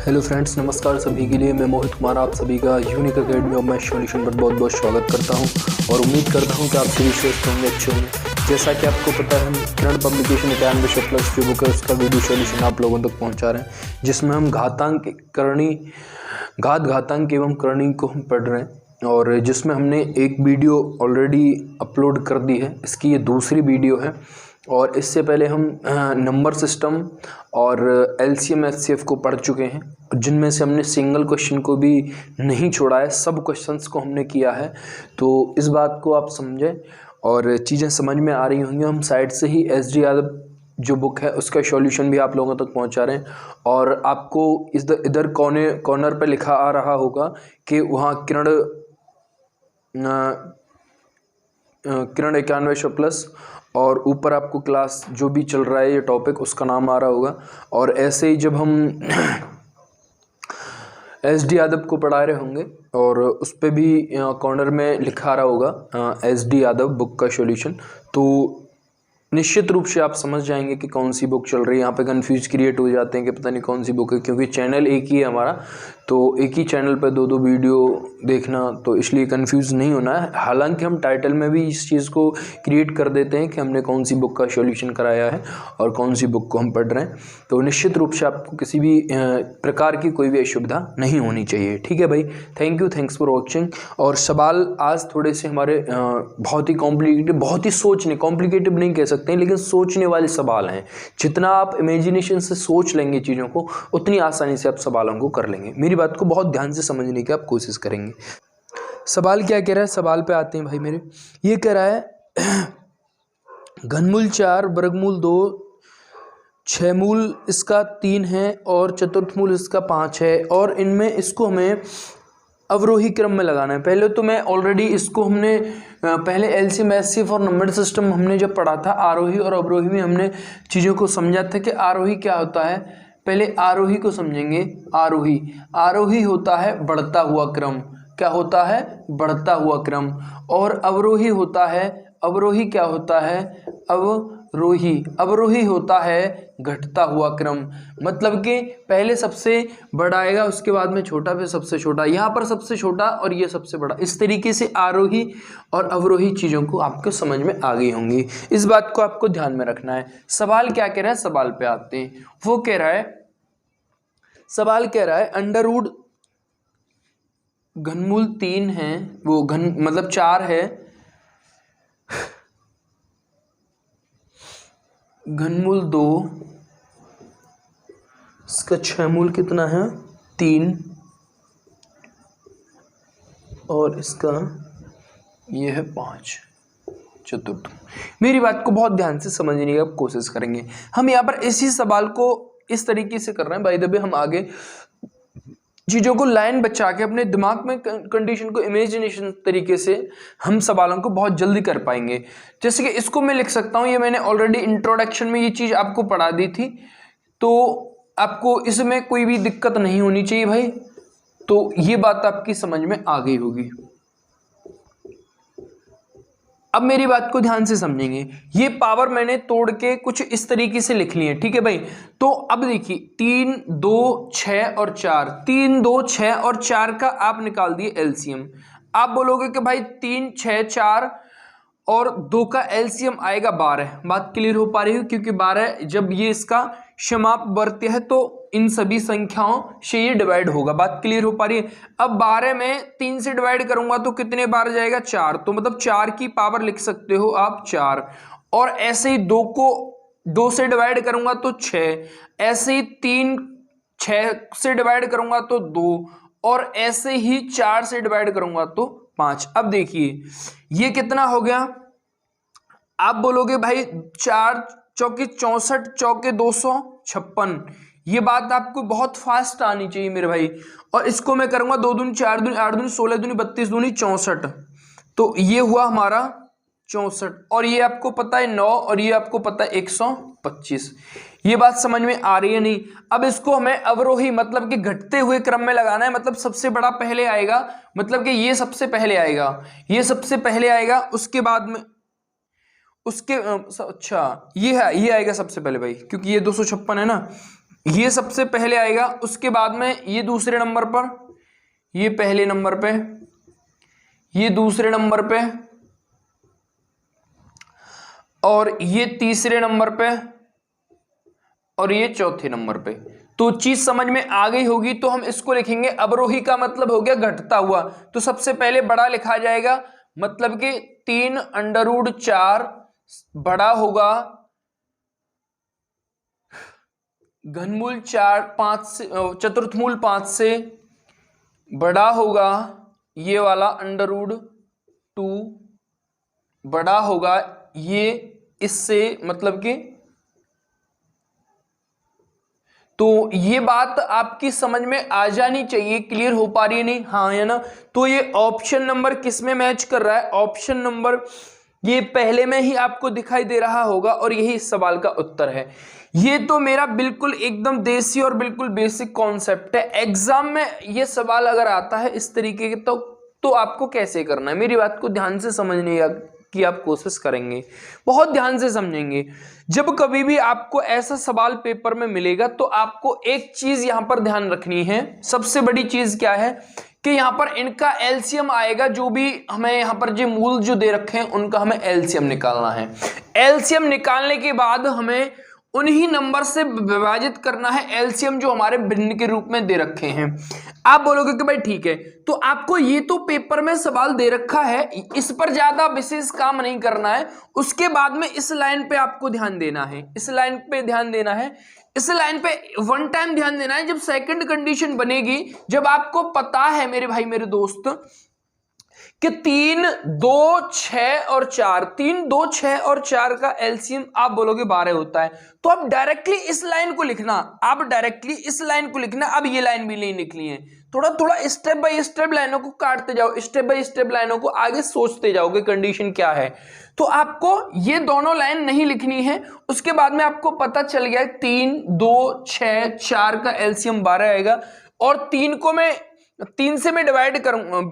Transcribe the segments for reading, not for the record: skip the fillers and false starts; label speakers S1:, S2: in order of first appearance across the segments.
S1: Hello friends, नमस्कार सभी के लिए। मैं मोहित कुमार आप सभी का unique academy of math solution पर बहुत बहुत स्वागत करता हूं और उम्मीद करता हूं कि आप सभी स्वस्थ होंगे, अच्छे होंगे। जैसा कि आपको पता है, हम किरण पब्लिकेशन 91+ जो बुक है उसका वीडियो सॉल्यूशन आप लोगों तक पहुंचा रहे हैं, जिसमें हम घातांक एवं करणी को हम पढ़ रहे हैं और जिसमें हमने एक वीडियो ऑलरेडी अपलोड कर दी है। इसकी ये दूसरी वीडियो है और इससे पहले हम नंबर सिस्टम और LCM HCF को पढ़ चुके हैं, जिनमें से हमने सिंगल क्वेश्चन को भी नहीं छोड़ा है, सब क्वेश्चंस को हमने किया है। तो इस बात को आप समझें और चीज़ें समझ में आ रही होंगी। हम साइड से ही SD यादव जो बुक है उसका सॉल्यूशन भी आप लोगों तक पहुंचा रहे हैं और आपको इधर कॉर्नर पे लिखा आ रहा होगा कि वहाँ किरण 91+ और ऊपर आपको क्लास जो भी चल रहा है ये टॉपिक उसका नाम आ रहा होगा। और ऐसे ही जब हम SD यादव को पढ़ा रहे होंगे और उस पर भी कॉर्नर में लिखा रहा होगा SD यादव बुक का सॉल्यूशन, तो निश्चित रूप से आप समझ जाएंगे कि कौन सी बुक चल रही है। यहाँ पे कंफ्यूज क्रिएट हो जाते हैं कि पता नहीं कौन सी बुक है, क्योंकि चैनल एक ही है हमारा, तो एक ही चैनल पे दो वीडियो देखना, तो इसलिए कंफ्यूज नहीं होना है। हालांकि हम टाइटल में भी इस चीज़ को क्रिएट कर देते हैं कि हमने कौन सी बुक का सॉल्यूशन कराया है और कौन सी बुक को हम पढ़ रहे हैं। तो निश्चित रूप से आपको किसी भी प्रकार की कोई भी असुविधा नहीं होनी चाहिए। ठीक है भाई, थैंक्स फॉर वॉचिंग। और सवाल आज थोड़े से हमारे बहुत ही कॉम्प्लिकेटेड, बहुत ही कॉम्प्लिकेटेड नहीं कह सकते हैं, लेकिन सोचने वाले सवाल हैं। जितना आप इमेजिनेशन से सोच लेंगे चीज़ों को, उतनी आसानी से आप सवालों को कर लेंगे। मेरी बात को बहुत ध्यान से समझने की आप कोशिश करेंगे। सवाल क्या कह रहा है, सवाल पे आते हैं भाई मेरे। ये कह रहा है घनमूल 4 वर्गमूल 2 6 मूल इसका 3 है और चतुर्थ मूल इसका 5 है और इनमें इसको हमें अवरोही क्रम में लगाना है। पहले तो मैं ऑलरेडी इसको हमने पहले LCM HCF और नंबर सिस्टम हमने जब पढ़ा था, आरोही और अवरोही में हमने चीज़ों को समझा था कि आरोही क्या होता है। पहले आरोही को समझेंगे। आरोही होता है बढ़ता हुआ क्रम। क्या होता है? बढ़ता हुआ क्रम। और अवरोही होता है, अवरोही क्या होता है? अवरोही होता है घटता हुआ क्रम। मतलब कि पहले सबसे बड़ा आएगा, उसके बाद में छोटा, फिर सबसे छोटा, यहाँ पर सबसे छोटा और ये सबसे बड़ा। इस तरीके से आरोही और अवरोही चीज़ों को आपको समझ में आ गई होंगी। इस बात को आपको ध्यान में रखना है। सवाल क्या कह रहा है, सवाल पे आते हैं। वो कह रहा है, सवाल कह रहा है अंडर रूट घनमूल 3 है, वो मतलब 4 है, घनमूल 2 इसका 6 मूल कितना है? 3 और इसका ये है 5 चतुर्थ। मेरी बात को बहुत ध्यान से समझने की आप कोशिश करेंगे। हम यहाँ पर इसी सवाल को इस तरीके से कर रहे हैं। बाय द वे, हम आगे चीज़ों को लाइन बचा के अपने दिमाग में कंडीशन को इमेजिनेशन तरीके से हम सवालों को बहुत जल्दी कर पाएंगे। जैसे कि इसको मैं लिख सकता हूँ, ये मैंने ऑलरेडी इंट्रोडक्शन में ये चीज़ आपको पढ़ा दी थी, तो आपको इसमें कोई भी दिक्कत नहीं होनी चाहिए भाई। तो ये बात आपकी समझ में आ गई होगी। अब मेरी बात को ध्यान से समझेंगे। ये पावर मैंने तोड़ के कुछ इस तरीके से लिख ली है, ठीक है भाई। तो अब देखिए 3 2 6 और 4, 3 2 6 और 4 का आप निकाल दिए LCM। आप बोलोगे कि भाई 3 6 4 और 2 का LCM आएगा 12। बात क्लियर हो पा रही है? क्योंकि 12 जब ये इसका समापवर्ती है तो इन सभी संख्याओं से ये डिवाइड होगा। बात क्लियर हो पा रही है? अब 12 में 3 से डिवाइड करूंगा तो कितने बार जाएगा? 4। तो मतलब 4 की पावर लिख सकते हो आप 4। और ऐसे ही 2 को 2 से डिवाइड करूंगा तो 6, ऐसे ही 3 6 से डिवाइड करूंगा तो 2 और ऐसे ही 4 से डिवाइड करूंगा तो 5। अब देखिए ये कितना हो गया? आप बोलोगे भाई 4 चौके 64, चौके 256। ये बात आपको बहुत फास्ट आनी चाहिए मेरे भाई। और इसको मैं करूंगा 2 दूनी 4 दूनी 8 दूनी 16 दूनी 32 दूनी 64। तो ये हुआ हमारा 64 और ये आपको पता है 9 और ये आपको पता है 125। ये बात समझ में आ रही है नहीं? अब इसको हमें अवरोही मतलब कि घटते हुए क्रम में लगाना है। मतलब सबसे बड़ा पहले आएगा, मतलब कि ये सबसे पहले आएगा, ये सबसे पहले आएगा, उसके बाद में उसके अच्छा ये है, ये आएगा सबसे पहले भाई, क्योंकि ये 256 है ना, ये सबसे पहले आएगा, उसके बाद में ये दूसरे नंबर पर, ये पहले नंबर पे, ये दूसरे नंबर पे, और ये तीसरे नंबर पे, और ये चौथे नंबर पे। तो चीज समझ में आ गई होगी। तो हम इसको लिखेंगे, अवरोही का मतलब हो गया घटता हुआ। तो सबसे पहले बड़ा लिखा जाएगा, मतलब कि 3√4 बड़ा होगा घनमूल 5 से, चतुर्थमूल 5 से बड़ा होगा ये वाला √2 बड़ा होगा ये इससे, मतलब कि। तो ये बात आपकी समझ में आ जानी चाहिए। क्लियर हो पा रही है नहीं? हाँ है ना? तो ये ऑप्शन नंबर किस में मैच कर रहा है? ऑप्शन नंबर ये पहले में ही आपको दिखाई दे रहा होगा, और यही इस सवाल का उत्तर है। ये तो मेरा बिल्कुल एकदम देसी और बिल्कुल बेसिक कॉन्सेप्ट है। एग्जाम में ये सवाल अगर आता है इस तरीके के, तो आपको कैसे करना है, मेरी बात को ध्यान से समझने की आप कोशिश करेंगे, बहुत ध्यान से समझेंगे। जब कभी भी आपको ऐसा सवाल पेपर में मिलेगा तो आपको एक चीज यहां पर ध्यान रखनी है। सबसे बड़ी चीज क्या है कि यहां पर इनका एलसीएम आएगा। जो भी हमें यहां पर जो मूल जो दे रखे हैं उनका हमें एलसीएम निकालना है। एलसीएम निकालने के बाद हमें उन्हीं नंबर से विभाजित करना है एलसीएम जो हमारे भिन्न के रूप में दे रखे हैं। आप बोलोगे कि भाई ठीक है, तो आपको ये तो पेपर में सवाल दे रखा है, इस पर ज्यादा विशेष काम नहीं करना है। उसके बाद में इस लाइन पे आपको ध्यान देना है, इस लाइन पे ध्यान देना है, इस लाइन पे वन टाइम ध्यान देना है। जब सेकंड कंडीशन बनेगी, जब आपको पता है मेरे भाई मेरे दोस्त कि 3, 2, 6 और 4, 3, 2, 6 और 4 का एलसीएम आप बोलोगे 12 होता है। तो आप डायरेक्टली इस लाइन को लिखना, आप डायरेक्टली इस लाइन को लिखना। अब ये लाइन भी नहीं निकली है, थोड़ा थोड़ा स्टेप बाय स्टेप लाइनों को काटते जाओ, स्टेप बाय स्टेप लाइनों को आगे सोचते जाओगे कंडीशन क्या है। तो आपको ये दोनों लाइन नहीं लिखनी है। उसके बाद में आपको पता चल गया 3, 2, 6, 4 का एलसीएम 12 आएगा, और 3 को मैं 3 से मैं डिवाइड करूंगा,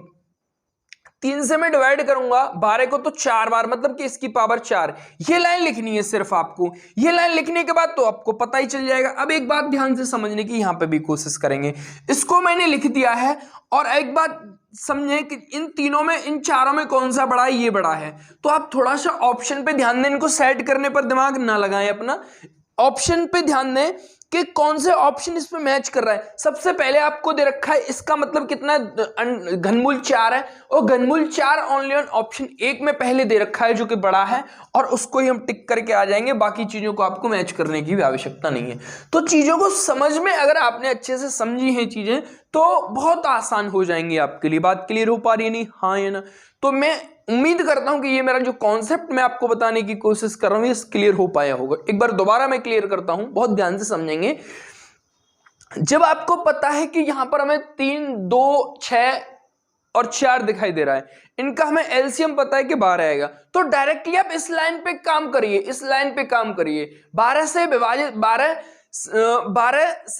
S1: 3 से मैं डिवाइड करूंगा 12 को तो 4 बार, मतलब कि इसकी पावर 4। ये लाइन लिखनी है सिर्फ आपको। ये लाइन लिखने के बाद तो आपको पता ही चल जाएगा। अब एक बात ध्यान से समझने की यहां पे भी कोशिश करेंगे। इसको मैंने लिख दिया है, और एक बात समझे कि इन तीनों में, इन चारों में कौन सा बड़ा है? ये बड़ा है। तो आप थोड़ा सा ऑप्शन पे ध्यान दें, इनको सेट करने पर दिमाग ना लगाएं अपना, ऑप्शन पे ध्यान दें कि कौन से ऑप्शन इस पे मैच कर रहा है। सबसे पहले आपको दे रखा है, इसका मतलब कितना है? घनमूल 4 है, और घनमूल 4 ओनली ऑन ऑप्शन 1 में पहले दे रखा है जो कि बड़ा है, और उसको ही हम टिक करके आ जाएंगे। बाकी चीजों को आपको मैच करने की भी आवश्यकता नहीं है। तो चीजों को समझ में अगर आपने अच्छे से समझी हैं चीजें, तो बहुत आसान हो जाएंगी आपके लिए। बात क्लियर हो पा रही है नहीं? हाँ या ना? तो मैं उम्मीद करता हूं कि ये मेरा जो कॉन्सेप्ट मैं आपको बताने की कोशिश कर रहा हूं ये क्लियर हो पाया होगा। एक बार दोबारा मैं क्लियर करता हूं, बहुत ध्यान से समझेंगे। जब आपको पता है कि यहां पर हमें 3, 2, 6 और 4 दिखाई दे रहा है, इनका हमें एलसीएम पता है कि 12 आएगा, तो डायरेक्टली आप इस लाइन पे काम करिए, इस लाइन पे काम करिए। 12 से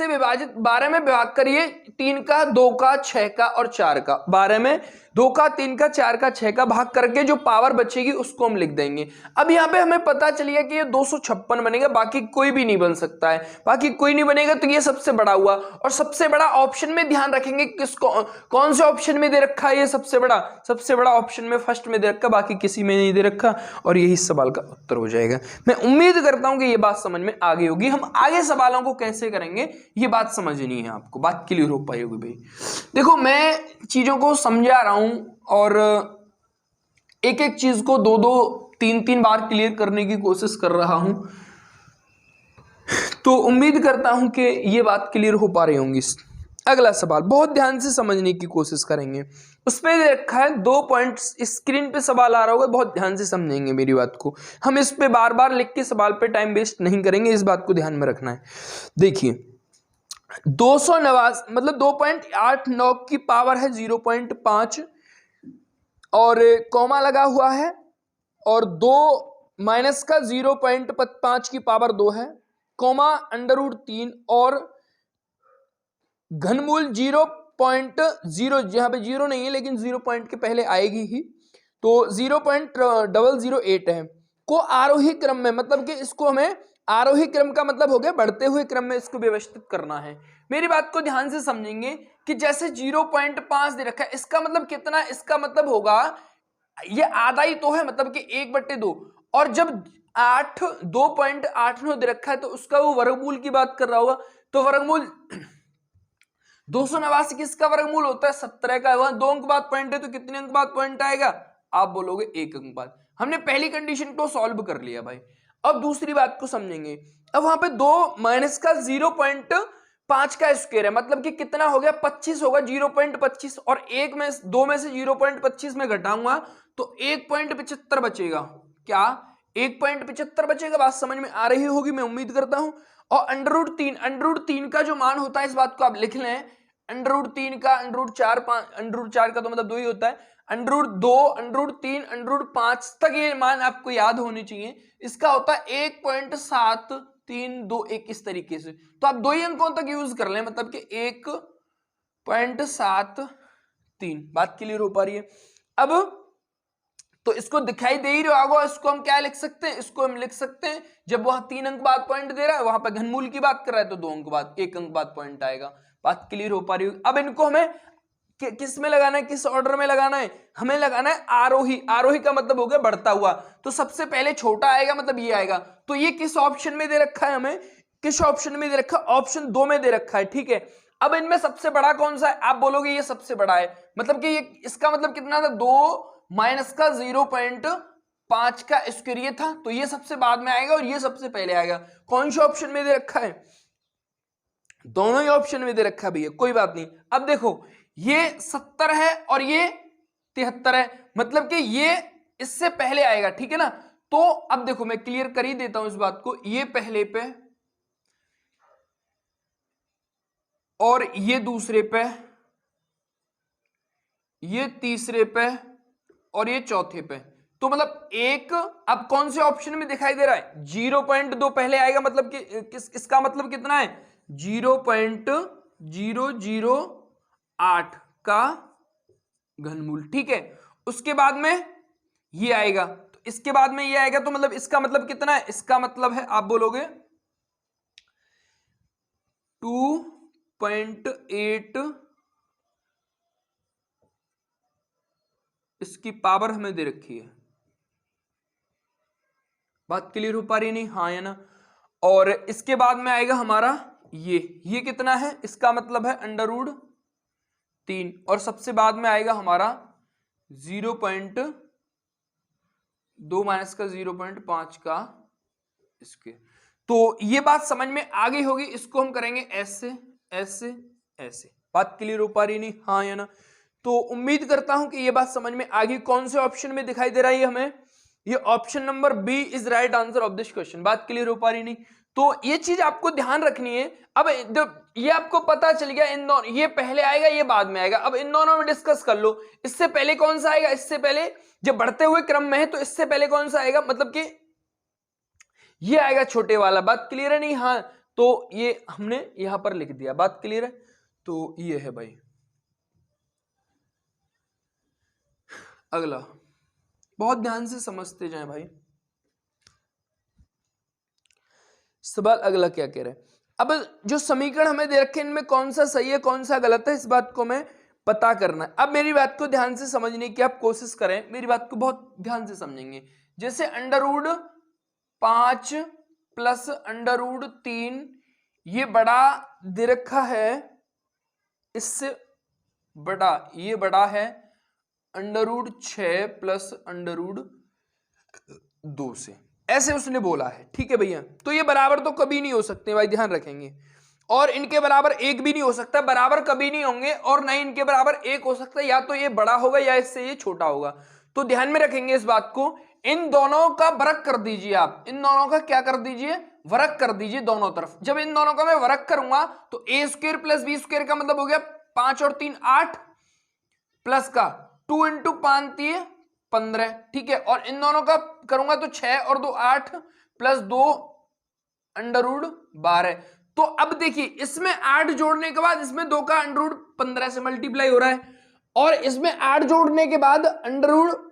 S1: विभाजित 12 में विभाग करिए, 3 का, 2 का, 6 का और 4 का। 12 में 2 का, 3 का, 4 का, 6 का भाग करके जो पावर बचेगी उसको हम लिख देंगे। अब यहाँ पे हमें पता चलिए कि ये 256 बनेगा, बाकी कोई भी नहीं बन सकता है। बाकी कोई नहीं बनेगा तो ये सबसे बड़ा हुआ। और सबसे बड़ा ऑप्शन में ध्यान रखेंगे किसको, कौन से ऑप्शन में दे रखा है ये सबसे बड़ा ऑप्शन में फर्स्ट में दे रखा, बाकी किसी में नहीं दे रखा, और यही सवाल का उत्तर हो जाएगा। मैं उम्मीद करता हूं कि ये बात समझ में आ गई होगी। हम आगे सवालों को कैसे करेंगे ये बात समझनी है आपको, बात क्लियर हो पाई होगी भाई। देखो मैं चीजों को समझा रहा हूं, और एक एक चीज को 2-2, 3-3 बार क्लियर करने की कोशिश कर रहा हूं। तो उम्मीद करता हूं कि ये बात क्लियर हो पा रही होंगी। अगला सवाल बहुत ध्यान से समझने की कोशिश करेंगे। उस पर रखा है 2 पॉइंट्स, स्क्रीन पे सवाल आ रहा होगा, बहुत ध्यान से समझेंगे मेरी बात को। हम इस पे बार बार लिख के सवाल पे टाइम वेस्ट नहीं करेंगे, इस बात को ध्यान में रखना है। देखिए 289 मतलब 2.89 की पावर है 0.5, और कॉमा लगा हुआ है, और 2 माइनस का 0.5 की पावर 2 है, कॉमा √3, और घनमूल 0.0, यहाँ पे 0 नहीं है लेकिन 0 पॉइंट के पहले आएगी ही, तो 0.008 है, को आरोही क्रम में, मतलब कि इसको हमें आरोही क्रम का मतलब हो गया बढ़ते हुए क्रम में इसको व्यवस्थित करना है। मेरी बात को ध्यान से समझेंगे कि जैसे 0.5 दे रखा है, इसका मतलब कितना, इसका मतलब होगा ये आधा ही तो है, मतलब कि 1/2, और जब 2.89 दे रखा है तो उसका वो वर्गमूल की बात कर रहा होगा। तो वर्गमूल 289 किसका वर्गमूल होता है, 17 का। वहां 2 अंक बाद पॉइंट है तो कितने अंक बाद पॉइंट आएगा, आप बोलोगे 1 अंक बाद। हमने पहली कंडीशन को सॉल्व कर लिया भाई। अब दूसरी बात को समझेंगे। अब वहां पे 2 माइनस का 0.5 का स्क्वायर है, मतलब कि कितना हो गया, 25 होगा, 0.25, और 2 में से 0.25 में घटाऊंगा तो 1.75 बचेगा। क्या 1.75 बचेगा? बात समझ में आ रही होगी, मैं उम्मीद करता हूं। और अंडर रूट 3 का जो मान होता है, इस बात को आप लिख लें, अंडर रूट 3 का अंडर रूट 4 का तो मतलब 2 ही होता है, under root 2, under root 3, under root 5 तक ये मान आपको याद होने चाहिए। इसका होता है 1.7321 इस तरीके से। तो आप 2 ही अंकों तक यूज कर लें, मतलब कि 1.73। बात क्लियर हो पा रही है? अब तो इसको दिखाई दे ही रहा होगा, इसको हम क्या लिख सकते हैं, इसको हम लिख सकते हैं, जब वहां 3 अंक बाद पॉइंट दे रहा है, वहां पर घनमूल की बात कर रहा है तो 2 अंक बाद, 1 अंक बाद पॉइंट आएगा। बात क्लियर हो पा रही होगी? अब इनको हमें किस में लगाना है, किस ऑर्डर में लगाना है, हमें लगाना है आरोही। आरोही का मतलब हो गया बढ़ता हुआ, तो सबसे पहले छोटा आएगा, मतलब ये आएगा। तो ये किस ऑप्शन में दे रखा है, हमें किस ऑप्शन में दे रखा है, ऑप्शन 2 में दे रखा है, ठीक है। अब इनमें सबसे बड़ा कौन सा है, आप बोलोगे ये सबसे बड़ा है, मतलब कि ये, इसका मतलब कितना था, 2 माइनस का 0.5 का स्क्वायर ये था, तो ये सबसे बाद में आएगा और ये सबसे पहले आएगा। कौन से ऑप्शन में दे रखा है, दोनों ही ऑप्शन में दे रखा है भैया, कोई बात नहीं। अब देखो ये 70 है और ये 73 है, मतलब कि ये इससे पहले आएगा, ठीक है ना। तो अब देखो मैं क्लियर कर ही देता हूं इस बात को, ये पहले पे और ये दूसरे पे, ये तीसरे पे और ये चौथे पे। तो मतलब एक, अब कौन से ऑप्शन में दिखाई दे रहा है, 0.2 पहले आएगा, मतलब कि इसका मतलब कितना है, 0.008 का घनमूल, ठीक है। उसके बाद में ये आएगा, तो इसके बाद में ये आएगा, तो मतलब इसका मतलब कितना है, इसका मतलब है, आप बोलोगे 2.8, इसकी पावर हमें दे रखी है। बात क्लियर हो पा रही है नहीं, हाँ या ना। और इसके बाद में आएगा हमारा ये कितना है, इसका मतलब है अंडर रूट 3, और सबसे बाद में आएगा हमारा 0.2 माइनस का 0.5 का इसके। तो ये बात समझ में आ गई होगी, इसको हम करेंगे ऐसे ऐसे ऐसे। बात क्लियर हो पा रही नहीं, हाँ या ना। तो उम्मीद करता हूं कि ये बात समझ में आ गई। कौन से ऑप्शन में दिखाई दे रहा है हमें, ये option number B is right answer of this question. बात क्लियर हो पा रही नहीं, तो ये चीज आपको ध्यान रखनी है। अब ये आपको पता चल गया, इन दोनों, ये पहले आएगा ये बाद में आएगा। अब इन दोनों में डिस्कस कर लो, इससे पहले कौन सा आएगा, इससे पहले जब बढ़ते हुए क्रम में है तो इससे पहले कौन सा आएगा, मतलब कि ये आएगा छोटे वाला। बात क्लियर है नहीं, हाँ। तो ये हमने यहां पर लिख दिया, बात क्लियर है। तो ये है भाई अगला, बहुत ध्यान से समझते जाएं भाई। सवाल अगला क्या कह रहे हैं, अब जो समीकरण हमें दे रखे हैं इनमें कौन सा सही है कौन सा गलत है, इस बात को हमें पता करना है। अब मेरी बात को ध्यान से समझने की आप कोशिश करें, मेरी बात को बहुत ध्यान से समझेंगे। जैसे under root 5 plus under root 3, ये बड़ा दे रखा है, इससे बड़ा, ये बड़ा है under root 6 plus under root 2 से, ऐसे उसने बोला है, ठीक है भैया। तो ये बराबर तो कभी नहीं हो सकते भाई, ध्यान रखेंगे। और इनके बराबर एक भी नहीं हो सकता, बराबर कभी नहीं होंगे, और ना इनके बराबर एक हो सकता है, या तो ये बड़ा होगा या इससे ये छोटा होगा। तो ध्यान में रखेंगे इस बात को। इन दोनों का वर्ग कर दीजिए आप, इन दोनों का क्या कर दीजिए, वर्ग कर दीजिए दोनों तरफ। जब इन दोनों का मैं वर्ग करूंगा तो a² प्लस b² का मतलब हो गया 5 और 3 8, प्लस का 2 इंटू 5×3 = 15, ठीक है। और इन दोनों का करूंगा तो 6 और 2 8 प्लस 2 अंडर रूट 12। तो अब देखिए इसमें 8 जोड़ने के बाद इसमें 2 का अंडर रूट 15 से मल्टीप्लाई हो रहा है, और इसमें 8 जोड़ने के बाद अंडर रूट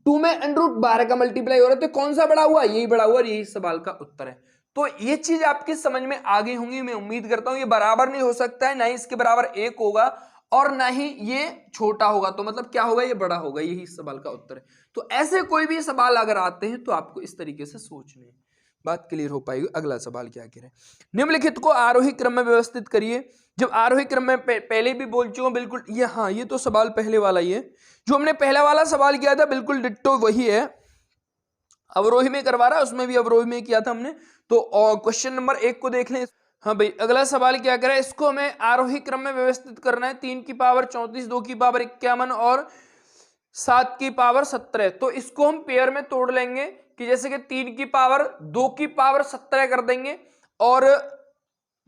S1: 2 में √12 का मल्टीप्लाई हो रहा है, तो कौन सा बड़ा हुआ, यही बड़ा हुआ, यही सवाल का उत्तर है। तो ये चीज आपकी समझ में आ गई होंगी, मैं उम्मीद करता हूं। ये बराबर नहीं हो सकता है, ना ही इसके बराबर 1 होगा और ना ही ये छोटा होगा, तो मतलब क्या होगा, ये बड़ा होगा, यही इस सवाल का उत्तर है। तो ऐसे कोई भी सवाल अगर आते हैं तो आपको इस तरीके से सोचने हैं, बात क्लियर हो पाएगी। अगला सवाल क्या कह रहे हैं, निम्नलिखित को आरोही क्रम में व्यवस्थित करिए। जब आरोही क्रम में पहले भी बोल चुका हूं, बिल्कुल ये, हाँ ये तो सवाल पहले वाला ही है, जो हमने पहला वाला सवाल किया था बिल्कुल डिट्टो वही है। अवरोही में करवा रहा है, उसमें भी अवरोही में किया था हमने। तो क्वेश्चन नंबर 1 को देख लें। हाँ भाई, अगला सवाल क्या करें, इसको हमें आरोही क्रम में व्यवस्थित करना है। 3 की पावर 34, 2 की पावर 51 और 7 की पावर 17। तो इसको हम पेयर में तोड़ लेंगे कि जैसे कि 3 की पावर 2 की पावर 17 कर देंगे और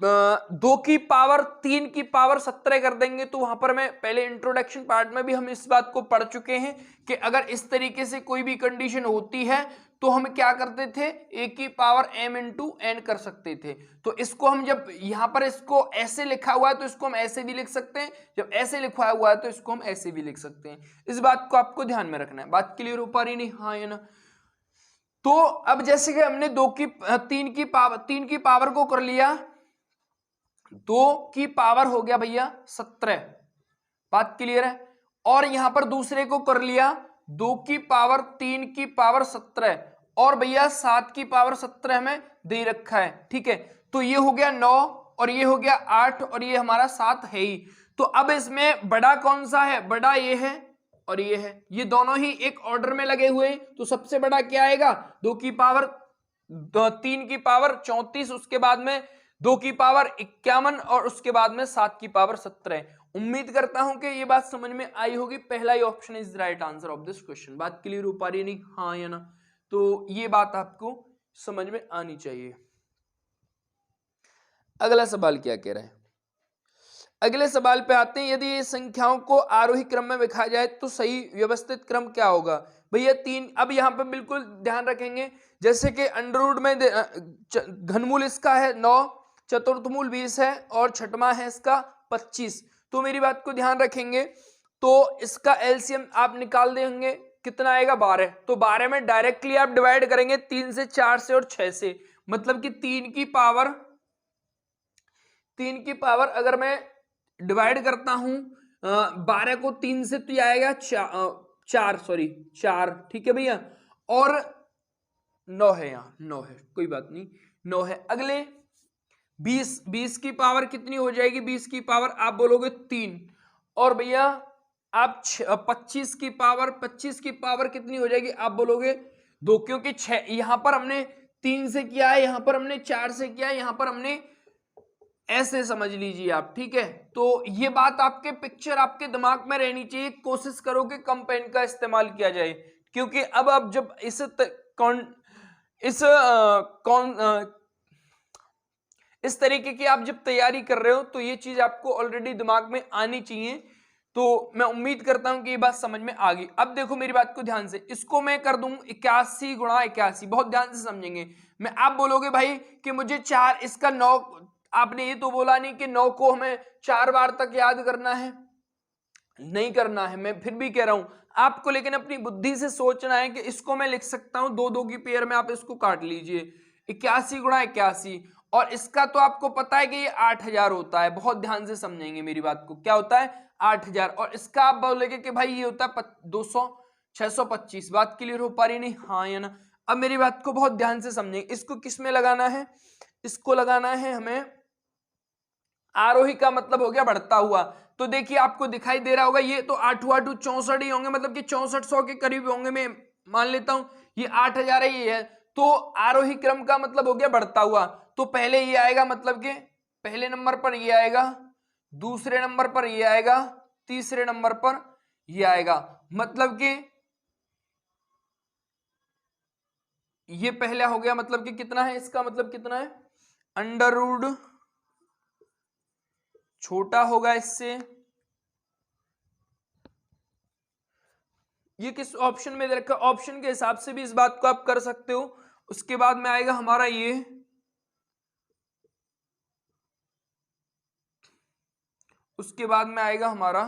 S1: 2 की पावर 3 की पावर 17 कर देंगे। तो वहां पर मैं पहले इंट्रोडक्शन पार्ट में भी हम इस बात को पढ़ चुके हैं कि अगर इस तरीके से कोई भी कंडीशन होती है तो हम क्या करते थे, a की पावर m इंटू n कर सकते थे। तो इसको हम जब यहां पर इसको ऐसे लिखा हुआ है तो इसको हम ऐसे भी लिख सकते हैं, जब ऐसे लिखा हुआ है तो इसको हम ऐसे भी लिख सकते हैं। इस बात को आपको ध्यान में रखना है। बात क्लियर हो पा रही नहीं, हाँ या ना। तो अब जैसे कि हमने 3 की पावर को कर लिया, 2 की पावर हो गया भैया 17, बात क्लियर है। और यहां पर दूसरे को कर लिया 2 की पावर 3 की पावर 17 और भैया 7 की पावर 17 हमें दे रखा है, ठीक है। तो ये हो गया 9 और ये हो गया 8 और ये हमारा 7 है ही। तो अब इसमें बड़ा कौन सा है, बड़ा ये है और ये है, ये दोनों ही एक ऑर्डर में लगे हुए हैं। तो सबसे बड़ा क्या आएगा, 2 की पावर 3 की पावर 34, उसके बाद में 2 की पावर 51 और उसके बाद में 7 की पावर 17। उम्मीद करता हूं कि ये बात समझ में आई होगी। पहला ही option is right answer of this question. बात क्लियर हो पा रही है नहीं, हाँ या ना। तो ये बात आपको समझ में आनी चाहिए। अगला सवाल क्या कह रहा है, अगले सवाल पे आते हैं। यदि संख्याओं को आरोही क्रम में लिखा जाए तो सही व्यवस्थित क्रम क्या होगा। भैया 3, अब यहाँ पे बिल्कुल ध्यान रखेंगे, जैसे कि अंडर में घनमूल इसका है 9, चतुर्थमूल 20 है और छठवां है इसका 25। तो मेरी बात को ध्यान रखेंगे, तो इसका एलसीएम आप निकाल देंगे, कितना आएगा 12। तो 12 में डायरेक्टली आप डिवाइड करेंगे 3 से, 4 से और 6 से, मतलब कि 3 की पावर अगर मैं डिवाइड करता हूं 12 को 3 से तो ये आएगा 4, ठीक है भैया। और 9 है, यहाँ 9 है, कोई बात नहीं 9 है। अगले 20 की पावर कितनी हो जाएगी, 20 की पावर आप बोलोगे 3 और भैया आप 25 की पावर कितनी हो जाएगी, आप बोलोगे 2, क्योंकि 6 यहां पर हमने 3 से किया है, यहां पर हमने 4 से किया है, यहां पर हमने ऐसे समझ लीजिए आप, ठीक है। तो ये बात आपके पिक्चर आपके दिमाग में रहनी चाहिए। कोशिश करो कि कम पेन का इस्तेमाल किया जाए, क्योंकि अब आप जब इस तरीके की आप जब तैयारी कर रहे हो तो ये चीज आपको ऑलरेडी दिमाग में आनी चाहिए। तो मैं उम्मीद करता हूं कि ये बात समझ में आ गई। अब देखो मेरी बात को ध्यान से, इसको मैं कर दूं 81 गुणा 81, बहुत ध्यान से समझेंगे। मैं आप बोलोगे भाई कि मुझे 4 इसका 9, आपने ये तो बोला नहीं कि 9 को हमें 4 बार तक याद करना है, नहीं करना है। मैं फिर भी कह रहा हूं आपको, लेकिन अपनी बुद्धि से सोचना है कि इसको मैं लिख सकता हूं 2 2 की पेयर में, आप इसको काट लीजिए 81 गुणा 81। और इसका तो आपको पता है कि ये 8000 होता है, बहुत ध्यान से समझेंगे मेरी बात को, क्या होता है 8000। और इसका आप बोलेंगे कि भाई ये होता है 200 625। बात क्लियर हो पा रही नहीं, हाँ या ना। अब मेरी बात को बहुत ध्यान से समझेंगे, इसको किस में लगाना है, इसको लगाना है हमें आरोही का मतलब हो गया बढ़ता हुआ। तो देखिए आपको दिखाई दे रहा होगा, ये तो 8 8 64 ही होंगे, मतलब कि 6400 के करीब होंगे, मैं मान लेता हूं ये 8000 ही है। तो आरोही क्रम का मतलब हो गया बढ़ता हुआ। तो पहले ये आएगा, मतलब कि पहले नंबर पर ये आएगा, दूसरे नंबर पर ये आएगा, तीसरे नंबर पर ये आएगा। मतलब कि ये पहला हो गया, मतलब कि कितना है, इसका मतलब कितना है, अंडर रूट छोटा होगा इससे। ये किस ऑप्शन में दे रखा है, ऑप्शन के हिसाब से भी इस बात को आप कर सकते हो। उसके बाद में आएगा हमारा ये, उसके बाद में आएगा हमारा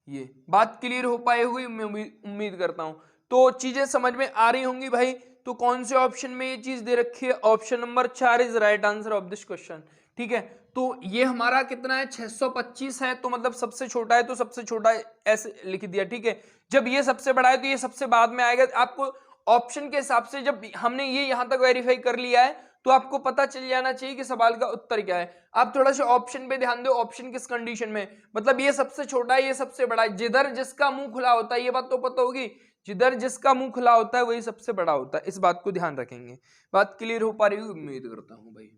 S1: ये बात क्लियर हो पाई होगी, मैं उम्मीद करता हूं। तो चीजें समझ में आ रही होंगी भाई। तो कौन से ऑप्शन में ये चीज दे रखी है? Option number 4 is right answer of this question. ठीक है, तो ये हमारा कितना है? 625 है, तो मतलब सबसे छोटा है तो सबसे छोटा ऐसे लिख दिया। ठीक है, जब ये सबसे बड़ा है तो ये सबसे बाद में आएगा। आपको ऑप्शन के हिसाब से जब हमने ये यहां तक वेरीफाई कर लिया है तो आपको पता चल जाना चाहिए कि सवाल का उत्तर क्या है। आप थोड़ा सा ऑप्शन पे ध्यान दो, ऑप्शन किस कंडीशन में, मतलब ये सबसे छोटा है, ये सबसे बड़ा है। जिधर जिसका मुंह खुला होता है, ये बात तो पता होगी, जिधर जिसका मुंह खुला होता है वही सबसे बड़ा होता है। इस बात को ध्यान रखेंगे। बात क्लियर हो पा रही होगी, उम्मीद करता हूं भाई।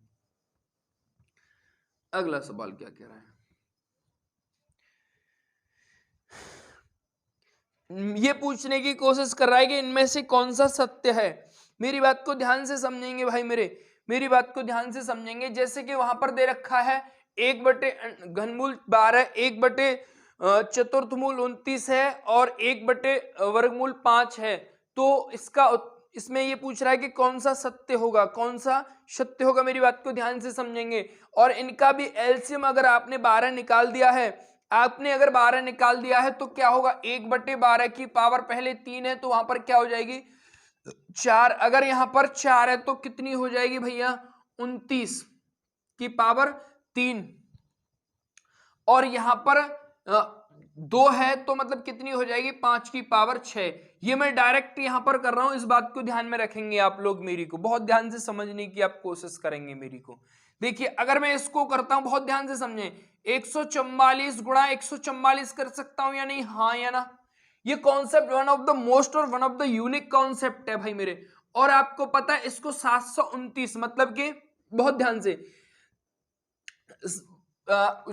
S1: अगला सवाल क्या कह रहा है? ये पूछने की कोशिश कर रहा है कि इनमें से कौन सा सत्य है। मेरी बात को ध्यान से समझेंगे भाई, मेरी बात को ध्यान से समझेंगे। जैसे कि वहां पर दे रखा है 1 बटे घनमूल 12, 1 बटे चतुर्थमूल 29 है और 1 बटे वर्गमूल 5 है। तो इसमें ये पूछ रहा है कि कौन सा सत्य होगा, कौन सा सत्य होगा। मेरी बात को ध्यान से समझेंगे। और इनका भी एलसीएम अगर आपने 12 निकाल दिया है, आपने अगर 12 निकाल दिया है तो क्या होगा? 1/12 की पावर पहले 3 है तो वहां पर क्या हो जाएगी? 4। अगर यहां पर 4 है तो कितनी हो जाएगी भैया? 29 की पावर 3। और यहां पर 2 है तो मतलब कितनी हो जाएगी? 5 की पावर 6। ये मैं डायरेक्ट यहां पर कर रहा हूं, इस बात को ध्यान में रखेंगे आप लोग। मेरी को बहुत ध्यान से समझने की आप कोशिश करेंगे। मेरी को देखिए, अगर मैं इसको करता हूं, बहुत ध्यान से समझें, 144 गुणा 144 कर सकता हूं या नहीं? हाँ या ना? ये concept one of the most और one of the unique concept है भाई मेरे। और आपको पता है इसको 729 मतलब कि बहुत ध्यान से,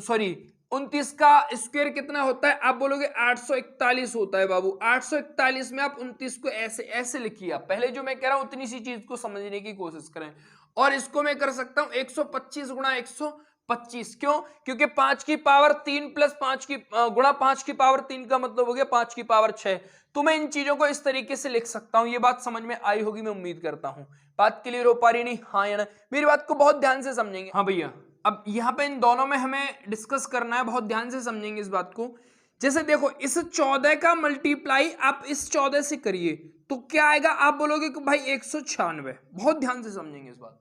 S1: सॉरी 29 का स्क्वायर कितना होता है? आप बोलोगे 841 होता है बाबू। 841 में आप 29 को ऐसे ऐसे लिखिए। आप पहले जो मैं कह रहा हूं उतनी सी चीज को समझने की कोशिश करें। और इसको मैं कर सकता हूं 125 गुणा 125। क्यों? क्योंकि 5 की पावर 3 प्लस 5 की गुणा 5 की पावर 3 का मतलब हो गया 5 की पावर 6। तो मैं इन चीजों को इस तरीके से लिख सकता हूं। ये बात समझ में आई होगी, मैं उम्मीद करता हूं। बात क्लियर हो पा रही नहीं? हाँ या ना? मेरी बात को बहुत ध्यान से समझेंगे। हाँ भैया, अब यहां पे इन दोनों में हमें डिस्कस करना है, बहुत ध्यान से समझेंगे इस बात को। जैसे देखो, इस 14 का मल्टीप्लाई आप इस 14 से करिए तो क्या आएगा? आप बोलोगे कि भाई 196। बहुत ध्यान से समझेंगे इस बात को।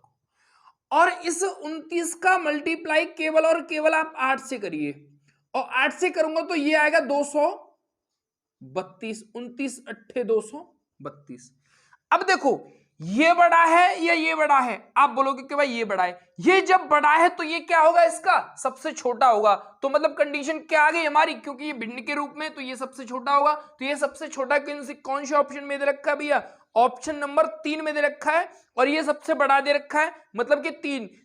S1: और इस 29 का मल्टीप्लाई केवल और केवल आप 8 से करिए, और 8 से करूंगा तो ये आएगा 232। 29 अट्ठे 232। अब देखो, ये बड़ा है या ये बड़ा है? आप बोलोगे कि भाई ये बड़ा है। ये जब बड़ा है तो ये क्या होगा? इसका सबसे छोटा होगा। तो मतलब कंडीशन क्या आ गई हमारी? क्योंकि ये भिन्न के रूप में, तो ये सबसे छोटा होगा। तो ये सबसे छोटा कौन से ऑप्शन में दे रखा है भैया? ऑप्शन नंबर 3 में दे रखा है। और ये सबसे बड़ा दे रखा है, मतलब कि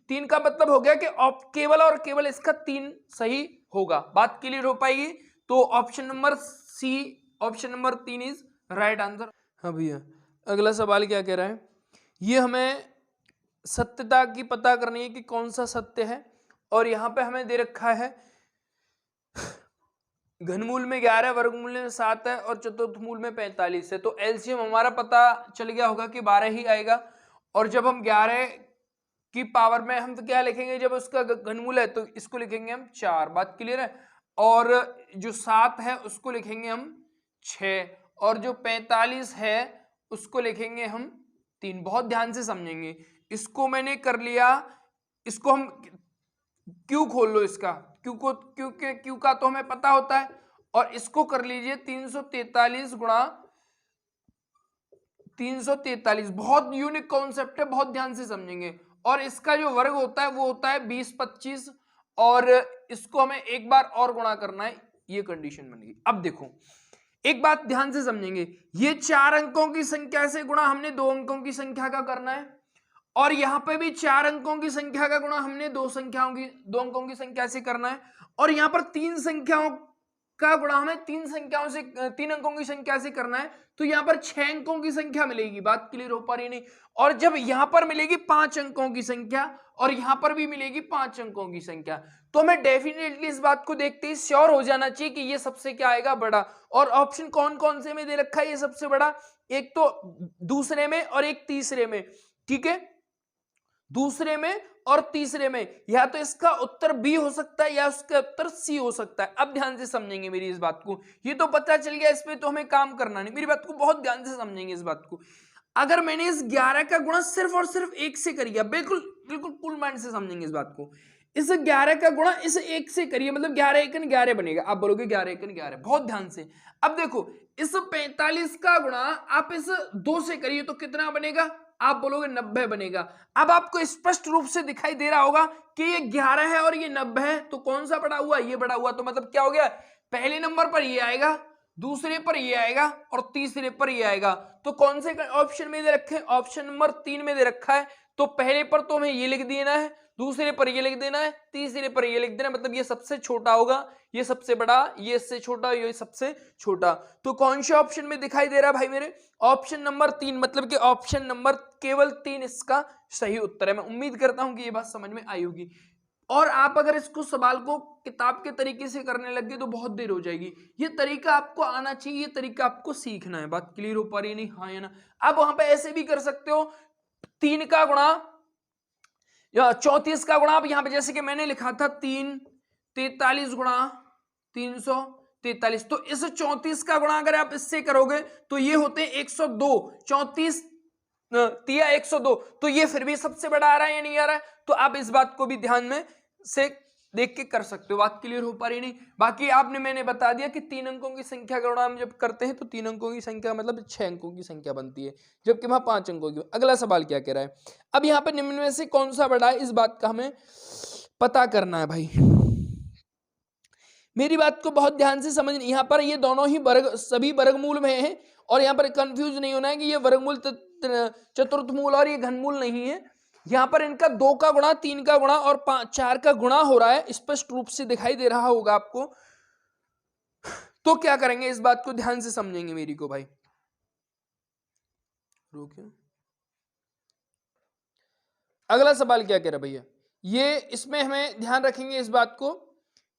S1: 3 का मतलब हो गया कि केवल और केवल इसका 3 सही होगा। बात क्लियर हो पाएगी? तो option number C, option number 3 is right answer. हाँ भैया, अगला सवाल क्या कह रहा है? ये हमें सत्यता की पता करनी है कि कौन सा सत्य है। और यहां पे हमें दे रखा है घनमूल में 11, वर्गमूल में 7 है और चतुर्थमूल में 45 है। तो एलसीएम हमारा पता चल गया होगा कि 12 ही आएगा। और जब हम 11 की पावर में हम तो क्या लिखेंगे? जब उसका घनमूल है तो इसको लिखेंगे हम 4। बात क्लियर है? और जो 7 है उसको लिखेंगे हम 6, और जो 45 है उसको लिखेंगे हम 3। बहुत ध्यान से समझेंगे। इसको मैंने कर लिया, इसको हम क्यू खोल लो इसका, क्यू को, क्योंकि क्यू का तो हमें पता होता है। और इसको कर लीजिए 343 गुणा 343। बहुत यूनिक कॉन्सेप्ट है, बहुत ध्यान से समझेंगे। और इसका जो वर्ग होता है वो होता है 20-25, और इसको हमें एक बार और गुणा करना है। ये कंडीशन बन गई। अब देखो, एक बात ध्यान से समझेंगे, ये 4 अंकों की संख्या से गुणा हमने 2 अंकों की संख्या का करना है। और यहां पे भी 4 अंकों की संख्या का गुणा हमने 2 अंकों की संख्या से करना है। और यहां पर 3 संख्याओं का गुणा हमें 3 अंकों की संख्या से करना है। तो यहां पर 6 अंकों की संख्या मिलेगी। बात क्लियर हो पा रही नहीं? और जब यहां पर मिलेगी 5 अंकों की संख्या, और यहां पर भी मिलेगी 5 अंकों की संख्या, तो हमें डेफिनेटली इस बात को देखते ही श्योर हो जाना चाहिए कि ये सबसे क्या आएगा? बड़ा। और ऑप्शन कौन कौन से में दे रखा है ये सबसे बड़ा? एक तो दूसरे में और एक तीसरे में। ठीक है, दूसरे में और तीसरे में, या तो इसका उत्तर बी हो सकता है या उसका उत्तर सी हो सकता है। अब ध्यान से समझेंगे मेरी इस बात को, ये तो पता चल गया, इस पे तो हमें काम करना नहीं, मेरी बात को बहुत ध्यान से समझेंगे इस बात को। अगर मैंने इस 11 का गुणा सिर्फ और सिर्फ 1 से करिए, बिल्कुल बिल्कुल कूल माइंड से समझेंगे इस बात को, इस 11 का गुणा इस 1 से करिए, मतलब 11 एकन 11 बनेगा। आप बोलोगे 11 एकन 11, बहुत ध्यान से। अब देखो इस 45 का गुणा आप इस 2 से करिए तो कितना बनेगा, आप बोलोगे 90 बनेगा। अब आपको स्पष्ट रूप से दिखाई दे रहा होगा कि ये 11 है और ये 90 है, तो कौन सा बड़ा हुआ, ये बड़ा हुआ। तो मतलब क्या हो गया, पहले नंबर पर ये आएगा, दूसरे पर ये आएगा और तीसरे पर ये आएगा। तो कौन से ऑप्शन में दे रखे हैं, ऑप्शन नंबर 3 में दे रखा है। तो पहले पर तो हमें ये लिख देना है, दूसरे पर ये लिख देना है, तीसरे पर ये लिख देना है, मतलब ये सबसे छोटा होगा, ये सबसे बड़ा, ये इससे छोटा, ये सबसे छोटा। तो कौन से ऑप्शन में दिखाई दे रहा है भाई मेरे, ऑप्शन नंबर 3, मतलब कि ऑप्शन नंबर केवल 3 इसका सही उत्तर है। मैं उम्मीद करता हूं कि ये बात समझ में आई होगी। और आप अगर इसको सवाल को किताब के तरीके से करने लगे तो बहुत देर हो जाएगी। ये तरीका आपको आना चाहिए, ये तरीका आपको सीखना है। बात क्लियर हो पा रही है नहीं, हाँ या ना। आप वहां पे ऐसे भी कर सकते हो, 3 का गुणा या 34 का गुणा, आप यहां पे जैसे कि मैंने लिखा था 3 43 गुणा 343, तो इस 34 का गुणा अगर आप इससे करोगे तो ये होते हैं 102, 34 तिया 102, तो ये फिर भी सबसे बड़ा आ रहा है या नहीं आ रहा है। तो आप इस बात को भी ध्यान में से देख के कर सकते हो। बात क्लियर हो पा रही नहीं। बाकी आपने मैंने बता दिया कि 3 अंकों की संख्या का गुणा हम जब करते हैं तो 3 अंकों की संख्या मतलब 6 अंकों की संख्या बनती है, जबकि वहां 5 अंकों की। अगला सवाल क्या कह रहा है, अब यहाँ पर निम्न में से कौन सा बड़ा है, इस बात का हमें पता करना है भाई। मेरी बात को बहुत ध्यान से समझ, यहाँ पर ये दोनों ही वर्ग सभी वर्गमूल में हैं, और यहाँ पर कंफ्यूज नहीं होना है कि ये वर्गमूल चतुर्थमूल और ये घनमूल नहीं है। यहाँ पर इनका 2 का गुणा 3 का गुणा और 4 का गुणा हो रहा है, स्पष्ट रूप से दिखाई दे रहा होगा आपको। तो क्या करेंगे, इस बात को ध्यान से समझेंगे मेरी को भाई। रुकिए, अगला सवाल क्या कह रहा है भैया, ये इसमें हमें ध्यान रखेंगे इस बात को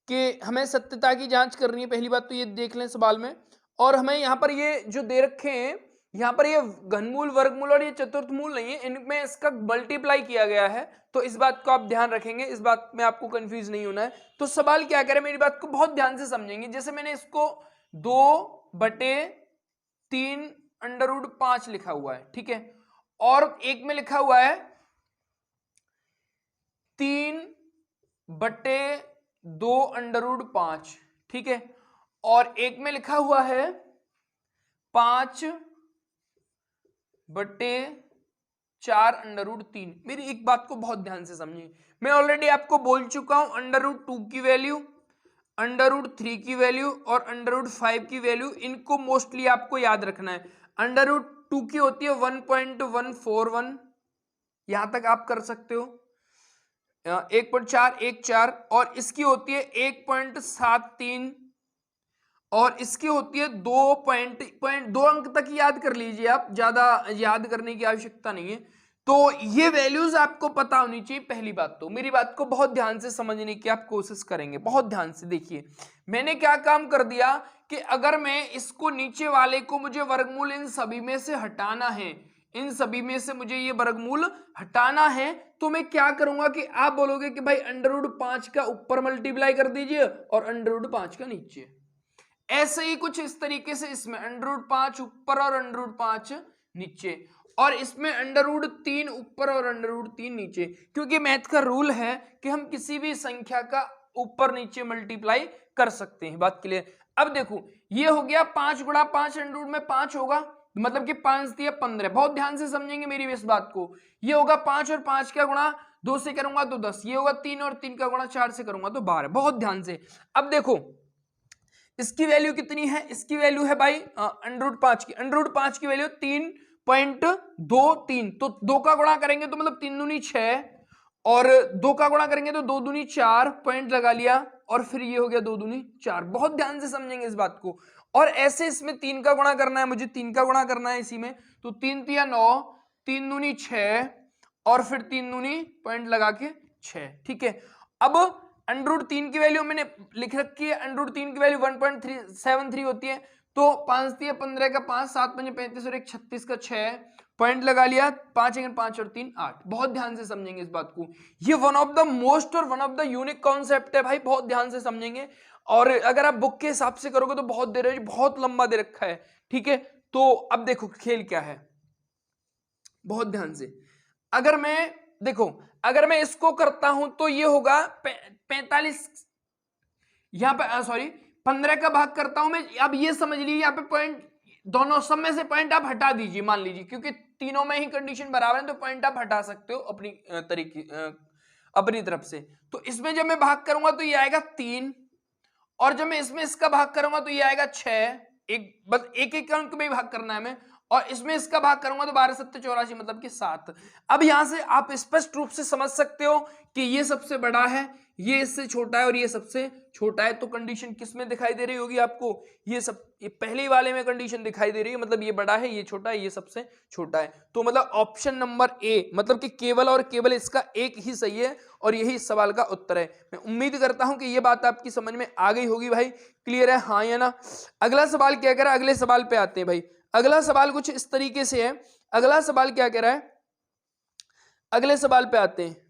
S1: कि हमें सत्यता की जांच करनी है। पहली बात तो ये देख लें सवाल में, और हमें यहाँ पर ये जो दे रखे हैं, यहाँ पर ये घनमूल वर्गमूल और ये चतुर्थमूल नहीं है, इनमें इसका मल्टीप्लाई किया गया है। तो इस बात को आप ध्यान रखेंगे, इस बात में आपको कंफ्यूज नहीं होना है। तो सवाल क्या करे, मेरी बात को बहुत ध्यान से समझेंगे। जैसे मैंने इसको 2/3 √5 लिखा हुआ है, ठीक है, और एक में लिखा हुआ है 3/2 √5, ठीक है, और एक में लिखा हुआ है 5/4 √3। मेरी एक बात को बहुत ध्यान से समझिए, मैं ऑलरेडी आपको बोल चुका हूं √2 की वैल्यू, √3 की वैल्यू और √5 की वैल्यू, इनको मोस्टली आपको याद रखना है। √2 की होती है 1.141, यहां तक आप कर सकते हो, 1.414, और इसकी होती है 1.73, और इसकी होती है 2 अंक तक याद कर लीजिए आप, ज्यादा याद करने की आवश्यकता नहीं है। तो ये वैल्यूज आपको पता होनी चाहिए। पहली बात तो मेरी बात को बहुत ध्यान से समझने की आप कोशिश करेंगे, बहुत ध्यान से देखिए। मैंने क्या काम कर दिया कि अगर मैं इसको नीचे वाले को मुझे वर्गमूल इन सभी में से हटाना है, इन सभी में से मुझे ये वर्गमूल हटाना है, तो मैं क्या करूंगा कि आप बोलोगे कि भाई √5 का ऊपर मल्टीप्लाई कर दीजिए और √5 का नीचे। ऐसे ही कुछ इस तरीके से इसमें √5 ऊपर और √5 नीचे, और इसमें √3 ऊपर और √3 नीचे, क्योंकि मैथ का रूल है कि हम किसी भी संख्या का ऊपर नीचे मल्टीप्लाई कर सकते हैं। बात क्लियर। अब देखो ये हो गया 5 × 5 √ में 5 होगा, मतलब कि 5 × 15। बहुत ध्यान से समझेंगे मेरी इस बात को। ये होगा 5 और 5 का गुणा 2 से करूंगा तो 10, ये होगा 3 और 3 का गुणा 4 से करूंगा तो 12। बहुत ध्यान से। अब देखो इसकी वैल्यू कितनी है, इसकी वैल्यू है भाई √5 की, √5 की वैल्यू 3.23, तो 2 का गुणा करेंगे तो मतलब 3 दूनी 6, और 2 का गुणा करेंगे तो 2 दूनी 4, पॉइंट लगा लिया, और फिर ये हो गया 2 दूनी 4। बहुत ध्यान से समझेंगे इस बात को। और ऐसे इसमें 3 का गुणा करना है, मुझे 3 का गुणा करना है इसी में, तो 3 तिया 9, 3 दूनी 6, और फिर 3 दूनी पॉइंट लगा के 6, ठीक है। अब √3 की वैल्यू मैंने लिख रखी है, √3 की वैल्यू 1.373 होती है, तो 5 × 15 का 5, 7 × 5 = 35 और 1 36 का 6, पॉइंट लगा लिया, 5 1 5 और 3 8। बहुत ध्यान से समझेंगे इस बात को, ये वन ऑफ द मोस्ट और one of the unique concept है भाई, बहुत ध्यान से समझेंगे। और अगर आप बुक के हिसाब से करोगे तो बहुत देर, बहुत लंबा दे रखा है, ठीक है। तो अब देखो खेल क्या है, बहुत ध्यान से। अगर मैं देखो, अगर मैं इसको करता हूं तो ये होगा 45, यहां पे सॉरी 15 का भाग करता हूं मैं। अब ये समझ लीजिए यहाँ पे पॉइंट, दोनों सब में से पॉइंट आप हटा दीजिए, मान लीजिए, क्योंकि तीनों में ही कंडीशन बराबर है तो पॉइंट आप हटा सकते हो अपनी तरीके अपनी तरफ से। तो इसमें जब मैं भाग करूंगा तो ये आएगा 3, और जब मैं इसमें इसका भाग करूंगा तो ये आएगा 6। एक बस एक एक अंक में भाग करना है हमें, और इसमें इसका भाग करूंगा तो 12 7 84 मतलब कि 7। अब यहां से आप स्पष्ट रूप से समझ सकते हो कि ये सबसे बड़ा है, ये इससे छोटा है और ये सबसे छोटा है। तो कंडीशन किस में दिखाई दे रही होगी आपको, ये पहले वाले में कंडीशन दिखाई दे रही है, मतलब ये बड़ा है, ये छोटा है, ये सबसे छोटा है। तो मतलब ऑप्शन नंबर ए, मतलब कि केवल और केवल इसका एक ही सही है, और यही इस सवाल का उत्तर है। मैं उम्मीद करता हूं कि ये बात आपकी समझ में आ गई होगी भाई, क्लियर है हाँ या ना। अगला सवाल क्या कह रहा है, अगले सवाल पे आते हैं भाई। अगला सवाल कुछ इस तरीके से है, अगला सवाल क्या कह रहा है, अगले सवाल पे आते हैं,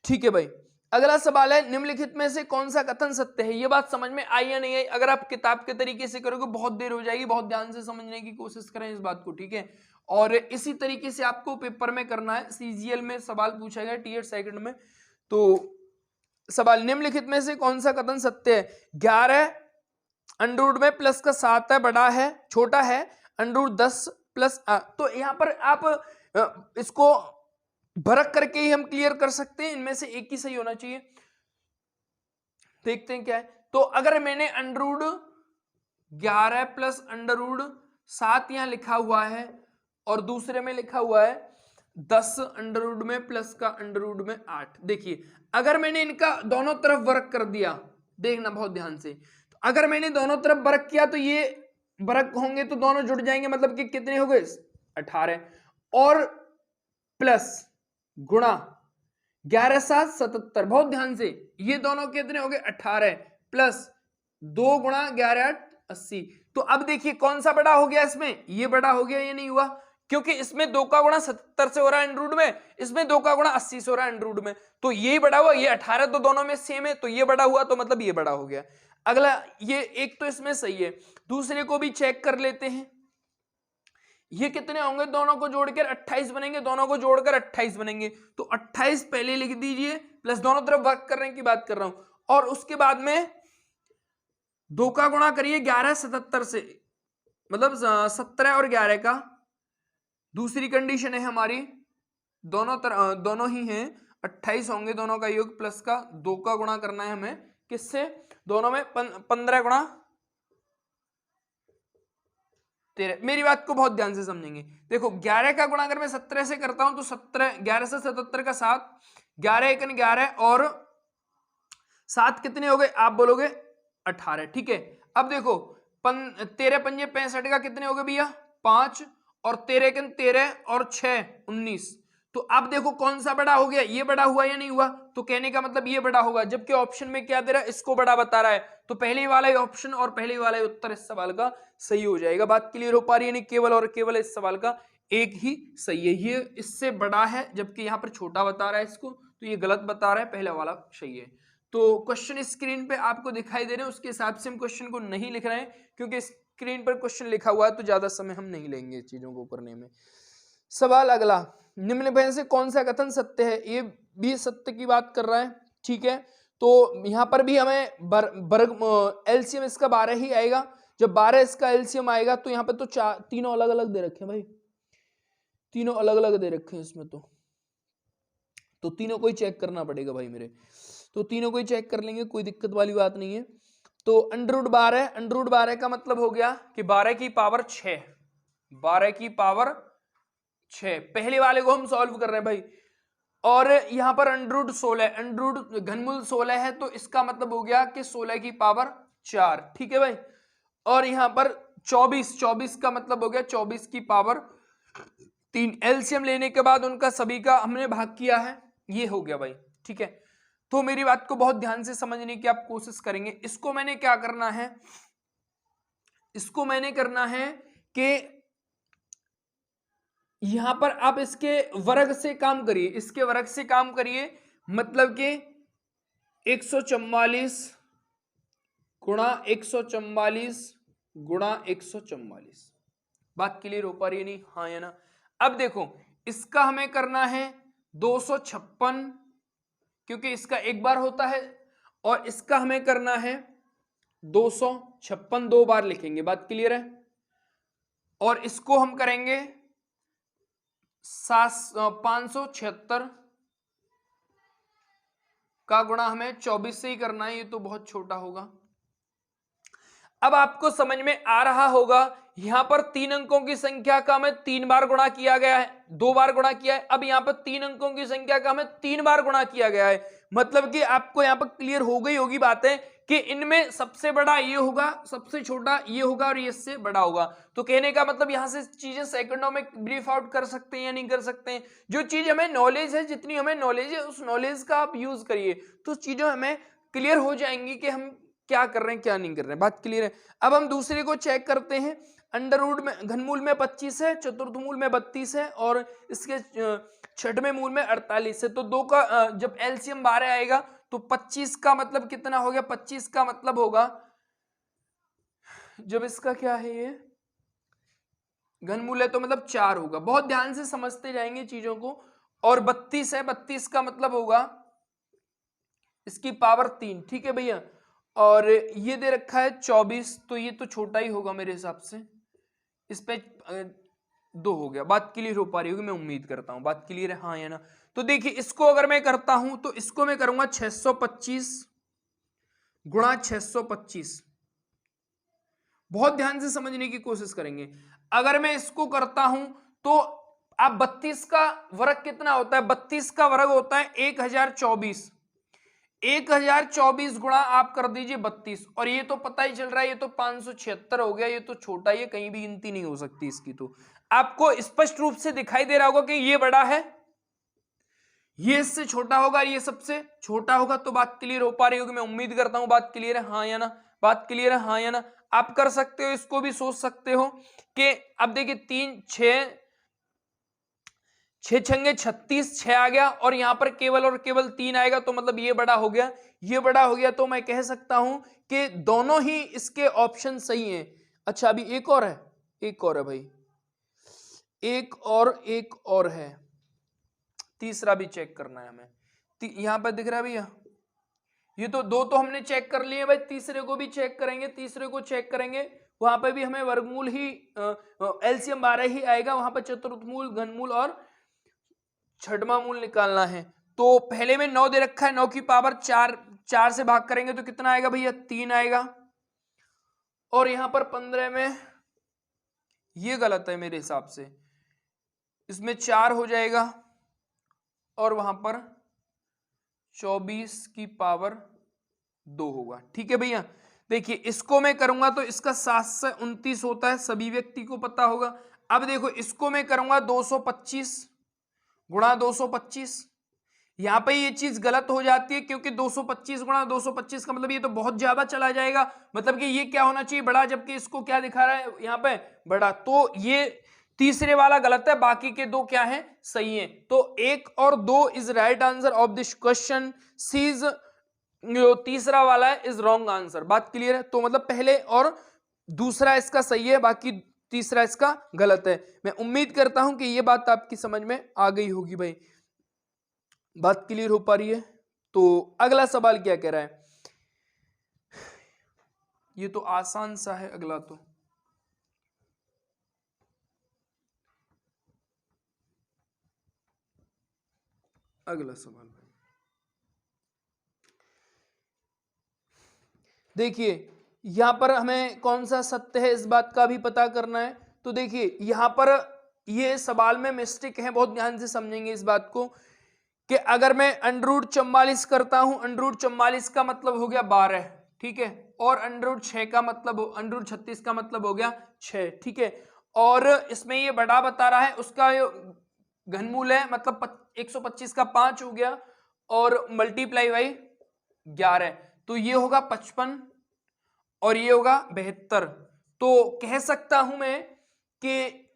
S1: ठीक है भाई। अगला सवाल है, निम्नलिखित में से कौन सा कथन सत्य है। ये बात समझ में आई या नहीं आई, अगर आप किताब के तरीके से करोगे बहुत देर हो जाएगी, बहुत ध्यान से समझने की कोशिश करें इस बात को, ठीक है। और इसी तरीके से आपको पेपर में करना है, सीजीएल में सवाल पूछा गया टीयर सेकंड में। तो सवाल, निम्नलिखित में से कौन सा कथन सत्य है। 11 अंडर में प्लस का 7 है, बड़ा है, छोटा है अंडर 10 प्लस, तो यहां पर आप इसको भरक करके ही हम क्लियर कर सकते हैं, इनमें से एक ही सही होना चाहिए। देखते हैं क्या है। तो अगर मैंने अंडरूड 11 प्लस अंडरूड 7 यहां लिखा हुआ है, और दूसरे में लिखा हुआ है 10 अंडरूड में प्लस का अंडरूड में 8। देखिए अगर मैंने इनका दोनों तरफ वर्क कर दिया, देखना बहुत ध्यान से, तो अगर मैंने दोनों तरफ वर्क किया तो ये वर्क होंगे तो दोनों जुड़ जाएंगे, मतलब कि कितने हो गए 18, और प्लस गुणा 11 7 77। बहुत ध्यान से, ये दोनों कितने हो गए 18, प्लस 2 गुणा 11 8 80। तो अब देखिए कौन सा बड़ा हो गया, इसमें ये बड़ा हो गया, ये नहीं हुआ, क्योंकि इसमें 2 का गुणा 77 से हो रहा है अंडरूट में, इसमें 2 का गुणा 80 से हो रहा है अंडरूट में, तो ये बड़ा हुआ, ये 18 तो दोनों में सेम है, तो ये बड़ा हुआ, तो मतलब ये बड़ा हो गया। अगला, ये एक तो इसमें सही है, दूसरे को भी चेक कर लेते हैं। ये कितने होंगे, दोनों को जोड़कर 28 बनेंगे, दोनों को जोड़कर 28 बनेंगे, तो 28 पहले लिख दीजिए, प्लस दोनों तरफ वर्क करने की बात कर रहा हूं, और उसके बाद में 2 का गुणा करिए 11 77 से, मतलब 17 और 11 का, दूसरी कंडीशन है हमारी, दोनों ही हैं 28 होंगे, दोनों का योग प्लस का 2 का गुणा करना है हमें, किससे, दोनों में 15 गुणा 13। मेरी बात को बहुत ध्यान से समझेंगे। देखो 11 का गुणा अगर मैं 17 से करता हूं तो 17, 11 से 77 का 7, 11 1 11 और 7 कितने हो गए, आप बोलोगे 18, ठीक है। अब देखो 13 पंजे 65 का कितने हो गए भैया 5, और 13 1 13 और 6 19। तो अब देखो कौन सा बड़ा हो गया, ये बड़ा हुआ या नहीं हुआ, तो कहने का मतलब ये बड़ा होगा, जबकि ऑप्शन में क्या दे रहा है, इसको बड़ा बता रहा है, तो पहले वाला ही ऑप्शन और पहले वाला ही उत्तर इस सवाल का सही हो जाएगा। बात क्लियर हो पा रही है, नहीं केवल और केवल इस सवाल का एक ही सही है, ये इससे बड़ा है, जबकि यहाँ पर छोटा बता रहा है इसको, तो ये गलत बता रहा है, पहला वाला सही है। तो क्वेश्चन स्क्रीन पे आपको दिखाई दे रहे हैं, उसके हिसाब से हम क्वेश्चन को नहीं लिख रहे हैं, क्योंकि स्क्रीन पर क्वेश्चन लिखा हुआ है तो ज्यादा समय हम नहीं लेंगे चीजों को करने में। सवाल अगला, निम्न में से कौन सा कथन सत्य है, ये भी सत्य की बात कर रहा है, ठीक है। तो यहां पर भी हमें वर्ग एलसीएम इसका 12 ही आएगा, जब 12 इसका एलसीएम आएगा तो यहाँ पे तो तीनों अलग अलग दे रखे हैं भाई, तीनों अलग अलग दे रखे हैं इसमें, तो तीनों को ही चेक करना पड़ेगा भाई मेरे, तो तीनों को ही चेक कर लेंगे, कोई दिक्कत वाली बात नहीं है। तो अंडरूट 12, अंडरूट 12 का मतलब हो गया कि 12 की पावर 6, 12 की पावर 6, पहले वाले को हम सॉल्व कर रहे हैं भाई। और यहां पर अंडरूट 16, अंडरूट घनमूल 16 है, तो इसका मतलब हो गया कि 16 की पावर 4, ठीक है भाई। और यहां पर 24, 24 का मतलब हो गया 24 की पावर 3, एलसीएम लेने के बाद उनका सभी का हमने भाग किया है, ये हो गया भाई, ठीक है। तो मेरी बात को बहुत ध्यान से समझने की आप कोशिश करेंगे। इसको मैंने क्या करना है, इसको मैंने करना है कि यहां पर आप इसके वर्ग से काम करिए, इसके वर्ग से काम करिए, मतलब कि 144 गुणा 144 गुणा 144। बात क्लियर हो पा रही है नहीं? हाँ या ना? अब देखो इसका हमें करना है 256, क्योंकि इसका एक बार होता है, और इसका हमें करना है 256, 2 बार लिखेंगे। बात क्लियर है? और इसको हम करेंगे 576 का गुणा हमें 24 से ही करना है, ये तो बहुत छोटा होगा। अब आपको समझ में आ रहा होगा, यहां पर 3 अंकों की संख्या का हमें 3 बार गुणा किया गया है, 2 बार गुणा किया है। अब यहां पर 3 अंकों की संख्या का हमें 3 बार गुणा किया गया है, मतलब कि आपको यहां पर क्लियर हो गई होगी बातें कि इनमें सबसे बड़ा ये होगा, सबसे छोटा ये होगा, और ये इससे बड़ा होगा। तो कहने का मतलब यहां से चीजें सेकंडों में ब्रीफ आउट कर सकते हैं या नहीं कर सकते हैं? जो चीज हमें नॉलेज है, जितनी हमें नॉलेज है, उस नॉलेज का आप यूज करिए, तो चीजें हमें क्लियर हो जाएंगी कि हम क्या कर रहे हैं क्या नहीं कर रहे हैं। बात क्लियर है? अब हम दूसरे को चेक करते हैं। अंडर रूट में घनमूल में 25 है, चतुर्थ मूल में 32 है, और इसके छठवें मूल में 48 है। तो दो का जब एलसीएम 12 आएगा तो 25 का मतलब कितना हो गया? 25 का मतलब होगा, जब इसका क्या है, ये घनमूल है तो मतलब 4 होगा। बहुत ध्यान से समझते जाएंगे चीजों को। और 32 है, 32 का मतलब होगा इसकी पावर 3। ठीक है भैया? और ये दे रखा है 24, तो ये तो छोटा ही होगा मेरे हिसाब से, इस पे 2 हो गया। बात क्लियर हो पा रही होगी, मैं उम्मीद करता हूं। बात क्लियर है? हाँ या ना? तो देखिए इसको अगर मैं करता हूं तो इसको मैं करूंगा 625 गुणा 625। बहुत ध्यान से समझने की कोशिश करेंगे। अगर मैं इसको करता हूं तो आप 32 का वर्ग कितना होता है? 32 का वर्ग होता है 1024। 1024 गुणा आप कर दीजिए 32, और ये तो पता ही चल रहा है ये तो 576 हो गया, ये तो छोटा, ये कहीं भी गिनती नहीं हो सकती इसकी। तो आपको स्पष्ट रूप से दिखाई दे रहा होगा कि ये बड़ा है, ये इससे छोटा होगा, ये सबसे छोटा होगा। तो बात क्लियर हो पा रही होगी, मैं उम्मीद करता हूं। बात क्लियर है? हाँ या ना? बात क्लियर है? हाँ या ना? आप कर सकते हो, इसको भी सोच सकते हो कि अब देखिए 3 6 6 छंगे 36, 6 आ गया, और यहां पर केवल और केवल 3 आएगा, तो मतलब ये बड़ा हो गया, ये बड़ा हो गया। तो मैं कह सकता हूं कि दोनों ही इसके ऑप्शन सही हैं। अच्छा अभी एक और है, एक और है भाई, एक और है, तीसरा भी चेक करना है हमें। यहां पर दिख रहा है भैया, ये तो 2 तो हमने चेक कर लिए भाई, तीसरे को भी चेक करेंगे, तीसरे को चेक करेंगे। वहां पर भी हमें वर्गमूल ही एलसीएम 12 ही आएगा, वहां पर चतुर्थ मूल, घनमूल और छठवां मूल निकालना है। तो पहले में 9 दे रखा है, 9 की पावर 4, 4 से भाग करेंगे तो कितना आएगा भैया? 3 आएगा। और यहां पर 15 में ये गलत है मेरे हिसाब से, इसमें 4 हो जाएगा, और वहां पर 24 की पावर 2 होगा। ठीक है भैया? देखिए इसको मैं करूंगा तो इसका 7 से 29 होता है, सभी व्यक्ति को पता होगा। अब देखो इसको मैं करूंगा 225 गुणा 225। यहां पे ये चीज गलत हो जाती है, क्योंकि 225 गुणा 225 का मतलब ये तो बहुत ज्यादा चला जाएगा, मतलब कि ये क्या होना चाहिए? बड़ा, जबकि इसको क्या दिखा रहा है यहाँ पे? बड़ा। तो ये तीसरे वाला गलत है, बाकी के 2 क्या है? सही है। तो 1 और 2 is right answer of this question. C is, तीसरा वाला है इज रॉन्ग आंसर। बात क्लियर है? तो मतलब पहले और दूसरा इसका सही है, बाकी तीसरा इसका गलत है। मैं उम्मीद करता हूं कि ये बात आपकी समझ में आ गई होगी भाई। बात क्लियर हो पा रही है? तो अगला सवाल क्या कह रहा है? ये तो आसान सा है अगला। तो अगला सवाल देखिए, यहां पर हमें कौन सा सत्य है इस बात का भी पता करना है। तो देखिए यहां पर ये सवाल में मिस्टेक है, बहुत ध्यान से समझेंगे इस बात को, कि अगर मैं √44 करता हूं, √44 का मतलब हो गया 12, ठीक है, और √6 का मतलब, √36 का मतलब हो गया 6, ठीक है। और इसमें ये बड़ा बता रहा है, उसका घनमूल है, मतलब 125 का 5 हो गया, और मल्टीप्लाई बाई 11, तो ये होगा 55, और ये होगा 72। तो कह सकता हूं मैं कि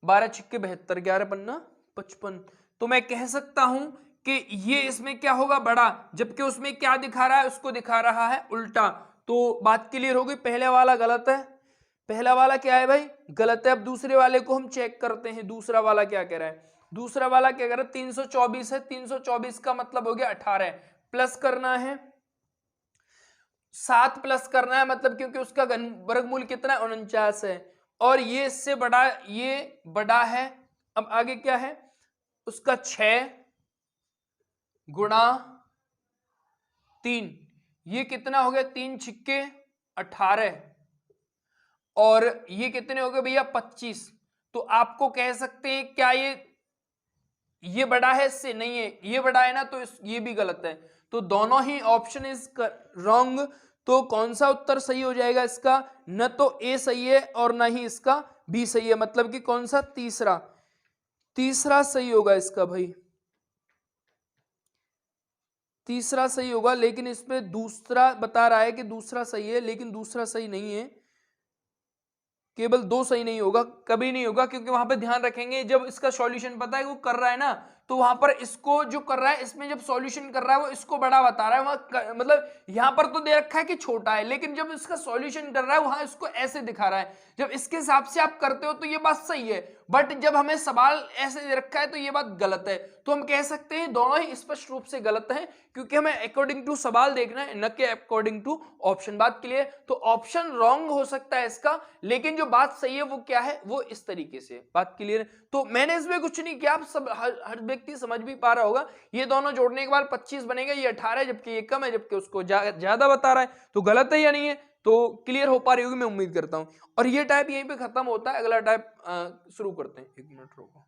S1: 12 छिक्के 72, 11 पन्ना 55। तो मैं कह सकता हूं कि ये इसमें क्या होगा, बड़ा, जबकि उसमें क्या दिखा रहा है, उसको दिखा रहा है उल्टा। तो बात क्लियर होगी, पहले वाला गलत है, पहला वाला क्या है भाई, गलत है। अब दूसरे वाले को हम चेक करते हैं, दूसरा वाला क्या कह रहा है। दूसरा वाला क्या कह रहा है, 324 है, 324 का मतलब हो गया 18, प्लस करना है 7 प्लस करना है, मतलब क्योंकि उसका वर्गमूल कितना है, 49 है, और ये इससे बड़ा, ये बड़ा है। अब आगे क्या है, उसका 6 गुणा 3, ये कितना हो गया, 3 छिक्के 18, और ये कितने हो गए भैया 25। तो आपको कह सकते हैं क्या ये बड़ा है इससे, नहीं है, ये बड़ा है ना, तो ये भी गलत है। तो दोनों ही ऑप्शन इज रॉन्ग। तो कौन सा उत्तर सही हो जाएगा इसका, न तो ए सही है और ना ही इसका बी सही है, मतलब कि कौन सा, तीसरा, तीसरा सही होगा इसका भाई, तीसरा सही होगा। लेकिन इसमें दूसरा बता रहा है कि दूसरा सही है, लेकिन दूसरा सही नहीं है, केवल 2 सही नहीं होगा, कभी नहीं होगा, क्योंकि वहां पे ध्यान रखेंगे जब इसका सॉल्यूशन पता है वो कर रहा है ना, तो वहां पर इसको जो कर रहा है, इसमें जब सॉल्यूशन कर रहा है वो इसको बड़ा बता रहा है, वहां मतलब यहां पर तो दे रखा है कि छोटा है, लेकिन जब इसका सॉल्यूशन कर रहा है वहां इसको ऐसे दिखा रहा है। जब इसके हिसाब से आप करते हो तो ये बात सही है, बट जब हमें सवाल ऐसे दे रखा है तो ये बात गलत है। तो हम कह सकते हैं दोनों ही स्पष्ट रूप से गलत है, क्योंकि हमें अकॉर्डिंग टू सवाल देखना है, न कि अकॉर्डिंग टू ऑप्शन। बात क्लियर। तो ऑप्शन रॉन्ग हो सकता है इसका, लेकिन जो बात सही है वो क्या है, वो इस तरीके से। बात क्लियर। तो मैंने इसमें कुछ नहीं किया, आप सब हर व्यक्ति समझ भी पा रहा होगा। ये दोनों जोड़ने के बाद 25 बनेगा, ये 18 जबकि ये कम है, जबकि उसको ज्यादा बता रहा है, तो गलत है या नहीं है। तो क्लियर हो पा रही होगी मैं उम्मीद करता हूं। और ये टाइप यहीं पे खत्म होता है, अगला टाइप शुरू करते हैं। 1 मिनट रुको,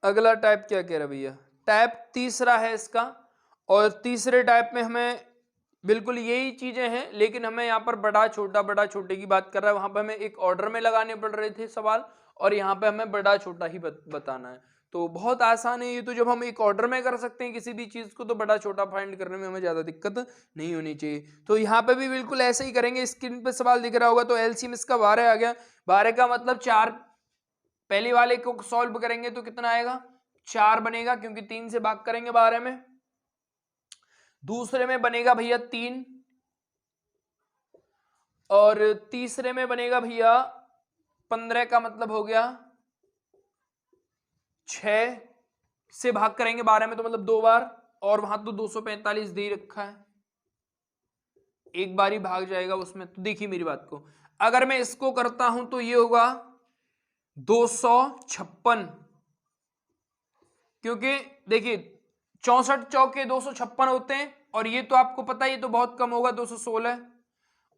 S1: अगला टाइप क्या कह रहा है भैया, टाइप तीसरा है इसका, और तीसरे टाइप में हमें बिल्कुल यही चीजें हैं, लेकिन हमें यहाँ पर बड़ा छोटे की बात कर रहा है, वहां पर हमें एक ऑर्डर में लगाने पड़ रहे थे सवाल, और यहाँ पे हमें बड़ा छोटा ही बताना है। तो बहुत आसान है ये, तो जब हम एक ऑर्डर में कर सकते हैं किसी भी चीज को, तो बड़ा छोटा फाइंड करने में हमें ज्यादा दिक्कत नहीं होनी चाहिए। तो यहाँ पे भी बिल्कुल ऐसे ही करेंगे। स्क्रीन पे सवाल दिख रहा होगा, तो एलसीएम इसका 12 आ गया। 12 का मतलब 4, पहले वाले को सॉल्व करेंगे तो कितना आएगा, 4 बनेगा, क्योंकि 3 से भाग करेंगे 12 में। दूसरे में बनेगा भैया 3, और तीसरे में बनेगा भैया 15 का मतलब हो गया 6 से भाग करेंगे 12 में, तो मतलब 2 बार, और वहां तो 245 दे रखा है, एक बार ही भाग जाएगा उसमें। तो देखिए मेरी बात को, अगर मैं इसको करता हूं तो ये होगा 256, क्योंकि देखिए 64 चौके 256 होते हैं, और ये तो आपको पता है ये तो बहुत कम होगा, 216,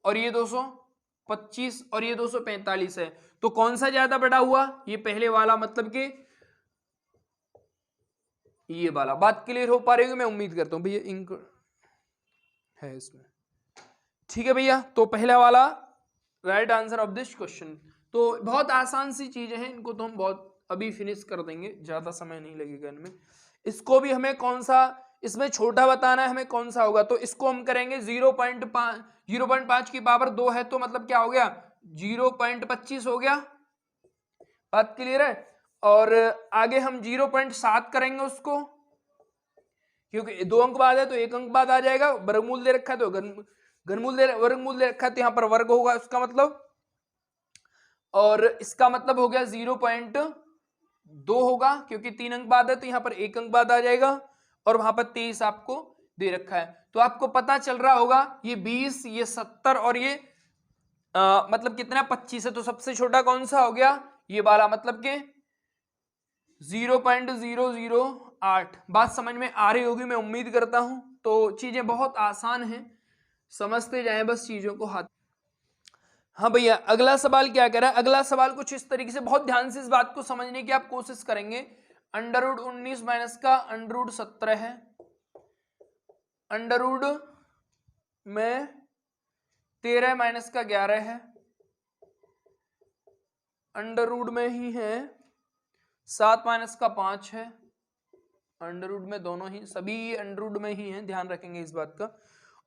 S1: और ये 225, और ये 245 है। तो कौन सा ज्यादा बड़ा हुआ, ये पहले वाला, मतलब कि ये वाला। बात क्लियर हो पा रही है मैं उम्मीद करता हूं भैया, इंक है इसमें, ठीक है भैया। तो पहला वाला right answer of this question. तो बहुत आसान सी चीजें हैं, इनको तो हम बहुत अभी फिनिश कर देंगे, ज्यादा समय नहीं लगेगा इनमें। इसको भी हमें कौन सा, इसमें छोटा बताना है हमें कौन सा होगा, तो इसको हम करेंगे 0.5 की पावर 2 है, तो मतलब क्या हो गया 0.25 हो गया। बात क्लियर है। और आगे हम 0.7 करेंगे उसको, क्योंकि 2 अंक बाद है तो 1 अंक बाद आ जाएगा, वर्गमूल दे रखा है तो वर्गमूल दे रखा है, तो यहां पर वर्ग होगा उसका मतलब, और इसका मतलब हो गया 0.2 होगा, क्योंकि 3 अंक बाद है तो यहां पर 1 अंक बाद आ जाएगा, और वहां पर 23 आपको दे रखा है। तो आपको पता चल रहा होगा ये 20, ये 70, और ये मतलब कितना 25 है, तो सबसे छोटा कौन सा हो गया, ये वाला, मतलब के 0.008। बात समझ में आ रही होगी मैं उम्मीद करता हूं। तो चीजें बहुत आसान हैं, समझते जाएं बस चीजों को हाथ। हाँ भैया, अगला सवाल क्या कह रहा है, अगला सवाल कुछ इस तरीके से, बहुत ध्यान से इस बात को समझने की आप कोशिश करेंगे। √19 माइनस का √17 है, अंडर में 13 माइनस का 11 है, अंडर में ही है 7 माइनस का 5 है, अंडर में दोनों ही, सभी अंडर में ही है, ध्यान रखेंगे इस बात का।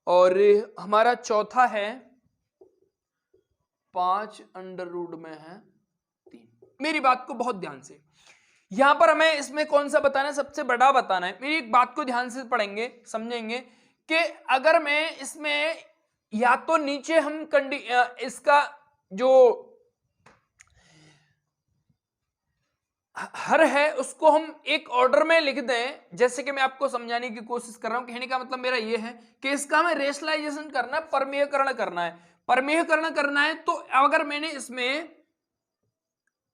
S1: और हमारा चौथा है 5 अंडर रूट में है 3। मेरी बात को बहुत ध्यान से, यहां पर हमें इसमें कौन सा बताना है, सबसे बड़ा बताना है। मेरी एक बात को ध्यान से पढ़ेंगे, समझेंगे कि अगर मैं इसमें या तो नीचे हम इसका जो हर है उसको हम एक ऑर्डर में लिख दें, जैसे कि मैं आपको समझाने की कोशिश कर रहा हूं। कहने का मतलब मेरा ये है कि इसका हमें रेशनलाइजेशन करना है, परमेयकरण करना है। परमेयकरण करना है तो अगर मैंने इसमें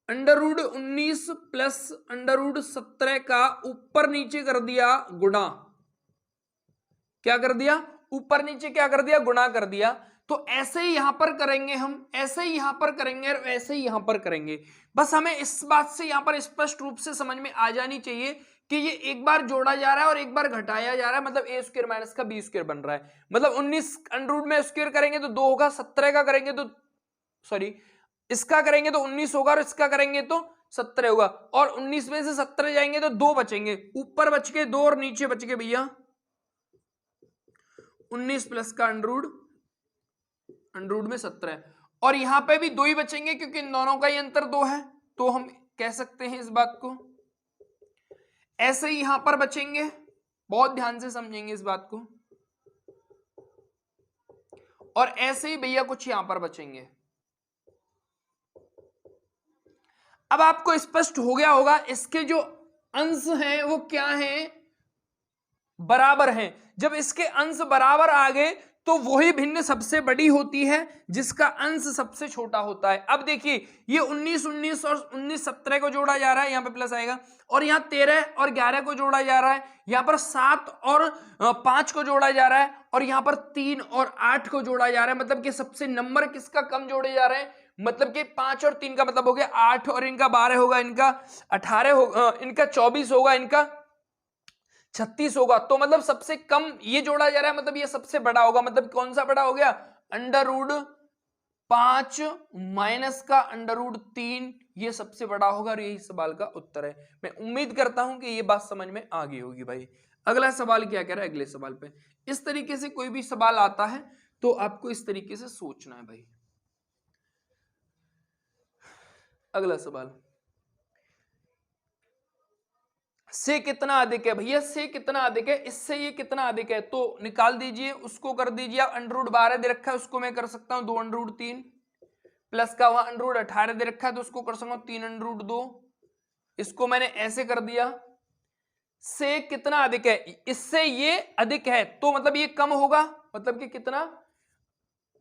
S1: under root 19 plus under root 17 का ऊपर नीचे कर दिया गुणा, क्या कर दिया, ऊपर नीचे क्या कर दिया, गुणा कर दिया, तो ऐसे ही यहां पर करेंगे हम, ऐसे ही यहां पर करेंगे और ऐसे ही यहां पर करेंगे। बस हमें इस बात से यहां पर स्पष्ट रूप से समझ में आ जानी चाहिए कि ये एक बार जोड़ा जा रहा है और एक बार घटाया जा रहा है, मतलब ए स्क्वायर माइनस का बी स्क्वायर बन रहा है। मतलब 19 अंडर रूट में स्क्वायर करेंगे तो 2 होगा, 17 का करेंगे तो सॉरी इसका करेंगे तो 19 होगा और इसका करेंगे तो 17 होगा, और 19 में से 17 जाएंगे तो 2 बचेंगे, ऊपर बच के 2 और नीचे बच के भैया 19 प्लस का अंडर रूट में 17, और यहां पे भी 2 ही बचेंगे क्योंकि इन दोनों का ही अंतर 2 है, तो हम कह सकते हैं इस बात को। ऐसे ही यहां पर बचेंगे, बहुत ध्यान से समझेंगे इस बात को, और ऐसे ही भैया कुछ यहां पर बचेंगे। अब आपको स्पष्ट हो गया होगा इसके जो अंश हैं वो क्या हैं, बराबर हैं। जब इसके अंश बराबर आ गए तो वही भिन्न सबसे बड़ी होती है जिसका अंश सबसे छोटा होता है। अब देखिए ये 19 19 और 19 17 को जोड़ा जा रहा है, यहां पे प्लस आएगा, और यहां 13 और 11 को जोड़ा जा रहा है, यहां पर 7 और 5 को जोड़ा जा रहा है, और यहां पर 3 और 8 को जोड़ा जा रहा है। मतलब कि सबसे नंबर किसका कम जोड़े जा रहे हैं, मतलब कि 5 और 3 का मतलब हो गया 8, और इनका 12 होगा, इनका 18 होगा, इनका 24 होगा, इनका 36 होगा। तो मतलब सबसे कम ये जोड़ा जा रहा है, मतलब ये सबसे बड़ा होगा। मतलब कौन सा बड़ा हो गया, अंडर रूट 5 माइनस का अंडर रूट 3, ये सबसे बड़ा होगा, और यही सवाल का उत्तर है। मैं उम्मीद करता हूं कि ये बात समझ में आ गई होगी भाई। अगला सवाल क्या कह रहा है, अगले सवाल पे इस तरीके से कोई भी सवाल आता है तो आपको इस तरीके से सोचना है भाई। अगला सवाल, से कितना अधिक है भैया, से कितना अधिक है, इससे ये कितना अधिक है, तो निकाल दीजिए, उसको कर दीजिए आप। अंडर रूट 12 दे रखा है, उसको मैं कर सकता हूं 2 अंडर रूट 3, प्लस का वहां अंडर रूट 18 दे रखा है तो उसको कर सकता हूं 3 अंडर रूट 2, इसको मैंने ऐसे कर दिया। से कितना अधिक है, इससे ये अधिक है, तो मतलब ये कम होगा, मतलब कि कितना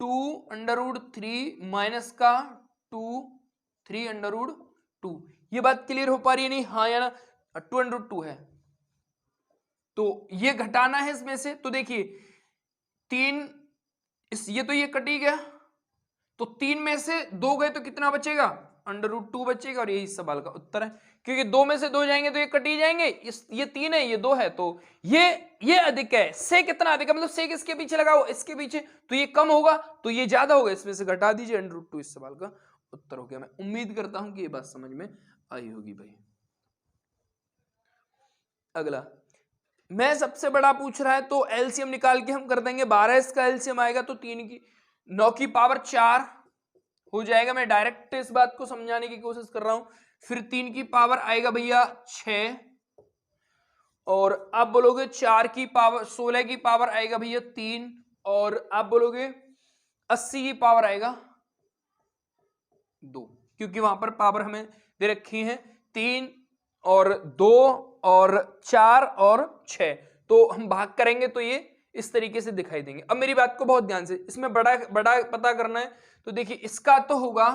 S1: 2 अंडर रूट 3 माइनस का 2 3 अंडर रूट 2। ये बात क्लियर हो पा रही है नहीं, हाँ या ना, 2 अंडर रूट 2 है, तो ये घटाना है इसमें से। तो देखिए 3 ये तो ये कट ही गया, तो 3 में से 2 गए तो कितना बचेगा, अंडर रूट 2 बचेगा, और यही सवाल का उत्तर है। क्योंकि 2 में से 2 जाएंगे तो ये कट ही जाएंगे, ये 3 है, ये 2 है, तो ये अधिक है। से कितना अधिक है, मतलब से किसके पीछे लगाओ, इसके पीछे, तो ये कम होगा, तो ये ज्यादा होगा, इसमें से घटा दीजिए, अंडर रूट 2 इस सवाल का उत्तर हो गया। मैं उम्मीद करता हूं कि ये बात समझ में आई होगी भाई। अगला, मैं सबसे बड़ा पूछ रहा है तो एलसीएम निकाल के हम कर देंगे। 12 इसका एलसीएम आएगा तो 9 की पावर 4 हो जाएगा। मैं डायरेक्ट इस बात को समझाने की कोशिश कर रहा हूं। फिर 3 की पावर आएगा भैया 6, और आप बोलोगे 4 की पावर 16 की पावर आएगा भैया 3, और आप बोलोगे 80 की पावर आएगा 2, क्योंकि वहां पर पावर हमें दे रखी है 3 और 2 और 4 और 6, तो हम भाग करेंगे तो ये इस तरीके से दिखाई देंगे। अब मेरी बात को बहुत ध्यान से, इसमें बड़ा पता करना है, तो देखिए इसका तो होगा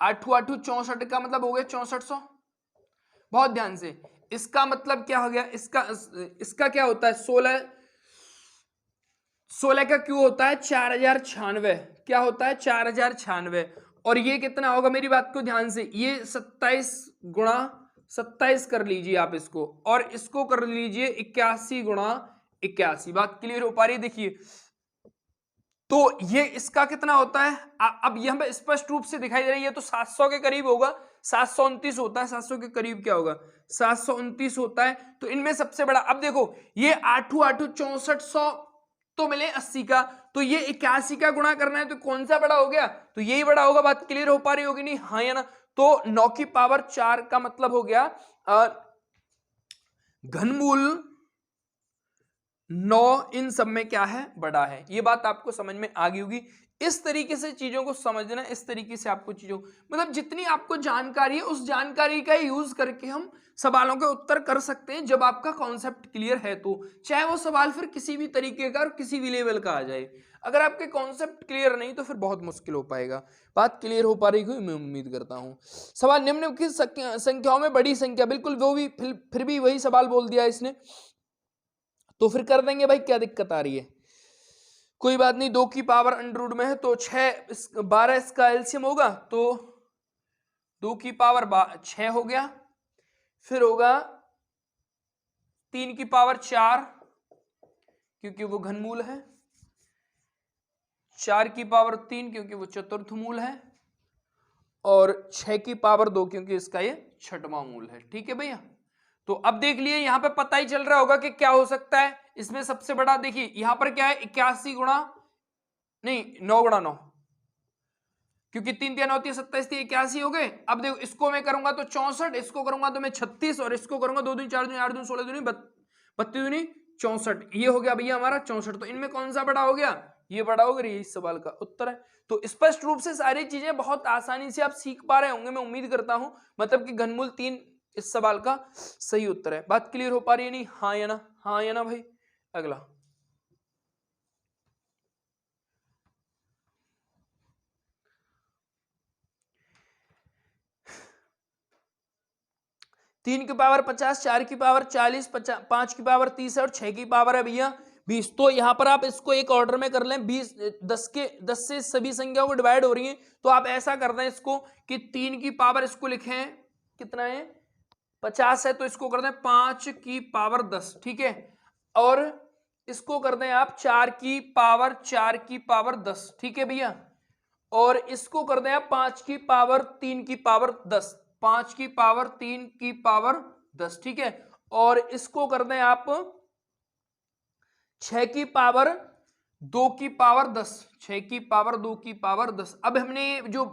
S1: 8 8 64 का मतलब हो गया 6400। बहुत ध्यान से, इसका मतलब क्या हो गया, इसका क्या होता है, 16 का क्यों होता है 4096, क्या होता है 4096, और ये कितना होगा, मेरी बात को ध्यान से, ये 27 गुणा 27 कर लीजिए आप इसको, और इसको कर लीजिए 81 गुणा 81। बात क्लियर हो पा रही है, देखिए तो ये इसका कितना होता है, अब ये हमें स्पष्ट रूप से दिखाई दे रही है, तो 700 के करीब होगा, 729 होता है, 700 के करीब क्या होगा 729 होता है। तो इनमें सबसे बड़ा, अब देखो ये 8 8 6400 तो मिले 80 का, तो ये 81 का गुणा करना है तो कौन सा बड़ा हो गया, तो यही बड़ा होगा। बात क्लियर हो पा रही होगी नहीं, हाँ या ना। तो 9 की पावर 4 का मतलब हो गया घनमूल 9 इन सब में क्या है, बड़ा है। ये बात आपको समझ में आ गई होगी। इस तरीके से चीजों को समझना, इस तरीके से आपको चीजों मतलब जितनी आपको जानकारी है उस जानकारी का यूज करके हम सवालों के उत्तर कर सकते हैं जब आपका कॉन्सेप्ट क्लियर है तो, चाहे वो सवाल फिर किसी भी तरीके का और किसी भी लेवल का आ जाए। अगर आपके कॉन्सेप्ट क्लियर नहीं तो फिर बहुत मुश्किल हो पाएगा। बात क्लियर हो पा रही है मैं उम्मीद करता हूं। सवाल निम्नलिखित संख्याओं में बड़ी संख्या, बिल्कुल वो भी फिर भी वही सवाल बोल दिया इसने, तो फिर कर देंगे भाई, क्या दिक्कत आ रही है, कोई बात नहीं। 2 की पावर अंडर रूट में है तो 12 इसका एलसीएम होगा तो 2 की पावर 6 हो गया, फिर होगा 3 की पावर 4 क्योंकि वो घनमूल है, 4 की पावर 3 क्योंकि वो चतुर्थ मूल है, और 6 की पावर 2 क्योंकि इसका ये छठवां मूल है। ठीक है भैया, तो अब देख लिए यहां पे पता ही चल रहा होगा कि क्या हो सकता है इसमें सबसे बड़ा। देखिए यहां पर क्या है, 81 गुणा नहीं 9 गुणा 9, क्योंकि 3 3 9 3 27 3 81 हो गए। अब देखो इसको मैं करूंगा तो 64, इसको करूंगा तो मैं 36, और इसको करूंगा 2 दूनी 4 दूनी 8 दूनी 16 दूनी 32 दूनी 64, ये हो गया भैया हमारा 64। तो इनमें कौन सा बड़ा हो गया, ये बड़ा हो गया, ये इस सवाल का उत्तर है। तो स्पष्ट रूप से सारी चीजें बहुत आसानी से आप सीख पा रहे होंगे मैं उम्मीद करता हूं, मतलब कि घनमूल 3 इस सवाल का सही उत्तर है। बात क्लियर हो पा रही है नहीं, हाँ या ना, हाँ या ना भाई। अगला 3 की पावर 50, 4 की पावर 40, 5 की पावर 30 है और 6 की पावर है भैया 20। तो यहां पर आप इसको एक ऑर्डर में कर लें, 20 10 से सभी संख्याओं को डिवाइड हो रही है तो आप ऐसा कर दें इसको कि 3 की पावर इसको लिखें कितना है 50 है तो इसको कर दें 5 की पावर 10, ठीक है। और इसको कर दें आप 4 की पावर 10, ठीक है भैया। और इसको कर दें आप 5 की पावर 3 की पावर 10, 5 की पावर 3 की पावर 10, ठीक है। और इसको कर दें आप 6 की पावर 2 की पावर 10, 6 की पावर 2 की पावर 10। अब हमने जो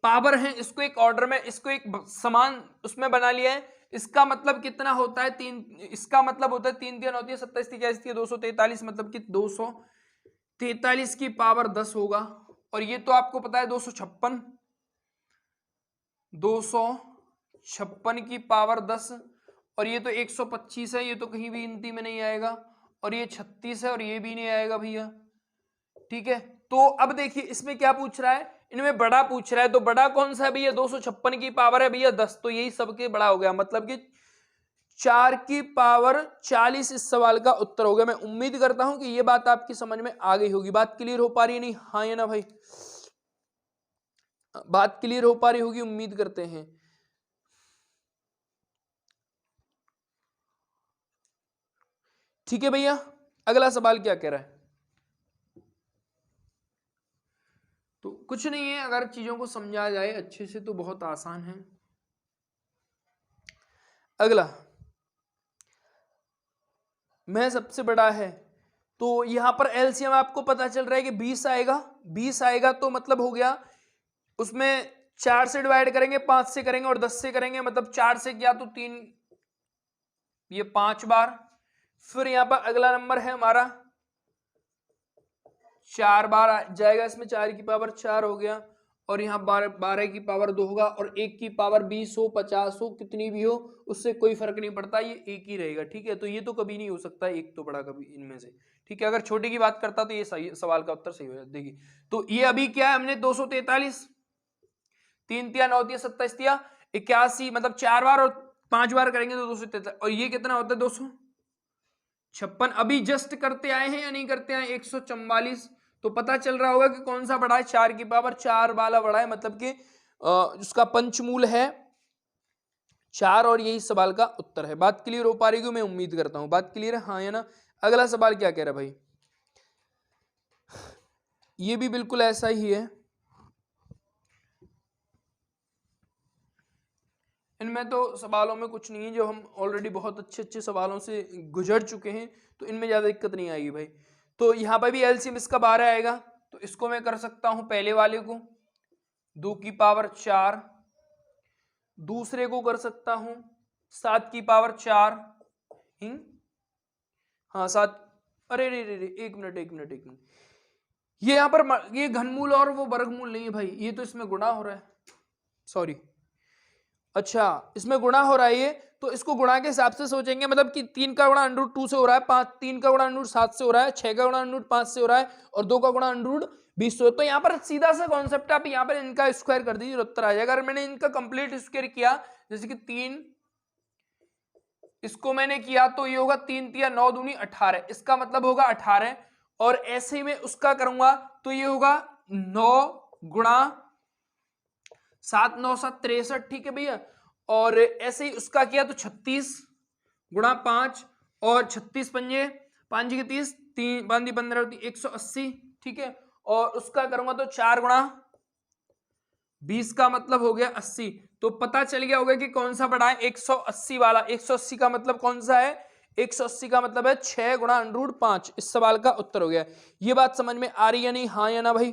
S1: पावर है इसको एक ऑर्डर में, इसको एक समान उसमें बना लिया है। इसका मतलब कितना होता है 3, इसका मतलब होता है 3 3 होती है 27 43 243, मतलब कि 243 की पावर 10 होगा। और ये तो आपको पता है 256 की पावर 10, और ये तो 125 है, ये तो कहीं भी गिनती में नहीं आएगा, और ये 36 है और ये भी नहीं आएगा भैया, ठीक है। तो अब देखिए इसमें क्या पूछ रहा है, इनमें बड़ा पूछ रहा है, तो बड़ा कौन सा है भैया 256 की पावर है भैया 10, तो यही सबके बड़ा हो गया, मतलब कि 4 की पावर 40 इस सवाल का उत्तर हो गया। मैं उम्मीद करता हूं कि ये बात आपकी समझ में आ गई होगी। बात क्लियर हो पा रही है नहीं, हाँ या ना भाई, बात क्लियर हो पा रही होगी उम्मीद करते हैं। ठीक है भैया, अगला सवाल क्या कह रहा है, तो कुछ नहीं है, अगर चीजों को समझा जाए अच्छे से तो बहुत आसान है। अगला मैं सबसे बड़ा है, तो यहां पर एलसीएम आपको पता चल रहा है कि 20 आएगा, 20 आएगा तो मतलब हो गया उसमें 4 से डिवाइड करेंगे, 5 से करेंगे और 10 से करेंगे, मतलब 4 से किया तो 3, ये 5 बार। फिर यहां पर अगला नंबर है हमारा 4 बार जाएगा, इसमें 4 की पावर 4 हो गया, और यहाँ 12 की पावर 2 होगा, और 1 की पावर 20 हो 50 हो कितनी भी हो उससे कोई फर्क नहीं पड़ता, ये एक ही रहेगा, ठीक है। तो ये तो कभी नहीं हो सकता एक तो बड़ा कभी इनमें से, ठीक है। अगर छोटे की बात करता तो ये सही सवाल का उत्तर सही हो जाता। देखिए तो ये अभी क्या है, हमने 243, 3 तिया 9 तिया 27 तिया 81, मतलब 4 बार और 5 बार करेंगे तो 243, और ये कितना होता है 256। अभी जस्ट करते आए हैं या नहीं करते आए 144, तो पता चल रहा होगा कि कौन सा बड़ा है, 4 की पावर 4 वाला बड़ा है, मतलब कि उसका पंचमूल है 4, और यही सवाल का उत्तर है। बात क्लियर हो पा रही है मैं उम्मीद करता हूं, बात क्लियर है हाँ या ना। अगला सवाल क्या कह रहा है भाई, ये भी बिल्कुल ऐसा ही है, इनमें तो सवालों में कुछ नहीं है, जो हम ऑलरेडी बहुत अच्छे अच्छे सवालों से गुजर चुके हैं तो इनमें ज़्यादा दिक्कत नहीं आएगी भाई। तो यहाँ पर भी एलसीएम इसका 12 आएगा, तो इसको मैं कर सकता हूं पहले वाले को 2 की पावर 4, दूसरे को कर सकता हूं 7 की पावर 4, हाँ 7, अरे रे रे रे, एक मिनट, ये यहाँ पर ये घनमूल और वो वर्गमूल नहीं है भाई, ये तो इसमें गुणा हो रहा है, सॉरी, अच्छा इसमें गुणा हो रहा है ये, तो इसको गुणा के हिसाब से सोचेंगे, मतलब कि 3 का गुणा √2 से हो रहा है, 3 का गुणा √7 से हो रहा है, 6 का गुणा √5 से हो रहा है, और 2 का गुणा √20 से। तो यहाँ पर सीधा सा कॉन्सेप्ट, आप यहाँ पर इनका स्क्वायर कर दीजिए, उत्तर आ जाएगा। अगर मैंने इनका कंप्लीट स्क्वायर किया, जैसे कि 3 इसको मैंने किया, तो ये होगा 3 3 9 दूनी 18, इसका मतलब होगा 18, और ऐसे ही मैं उसका करूंगा तो ये होगा 9 गुणा 7 9 7 63, ठीक है भैया। और ऐसे ही उसका किया तो 36 गुणा 5, और 36 पंजे 5 के 30, 3 5 15 होती 180, ठीक है। और उसका करूंगा तो 4 गुणा 20 का मतलब हो गया 80। तो पता चल गया होगा कि कौन सा बड़ा है, 180 वाला। 180 का मतलब कौन सा है, 180 का मतलब है 6 गुणा √5। इस सवाल का उत्तर हो गया। ये बात समझ में आ रही है नहीं, हाँ या ना भाई?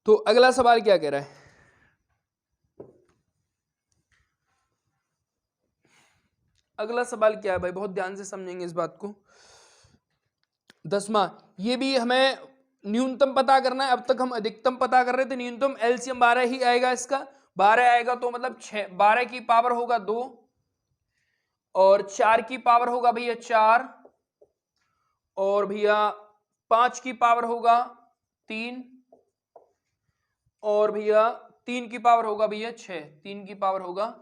S1: तो अगला सवाल क्या कह रहा है, अगला सवाल क्या है भाई, बहुत ध्यान से समझेंगे इस बात को। 10वां, ये भी हमें न्यूनतम पता करना है। अब तक हम अधिकतम पता कर रहे थे, न्यूनतम एलसीएम 12 ही आएगा, इसका 12 आएगा, तो मतलब 12 की पावर होगा 2, और 4 की पावर होगा भैया 4, और भैया 5 की पावर होगा 3, और भैया 3 की पावर होगा भैया 6, 3 की पावर होगा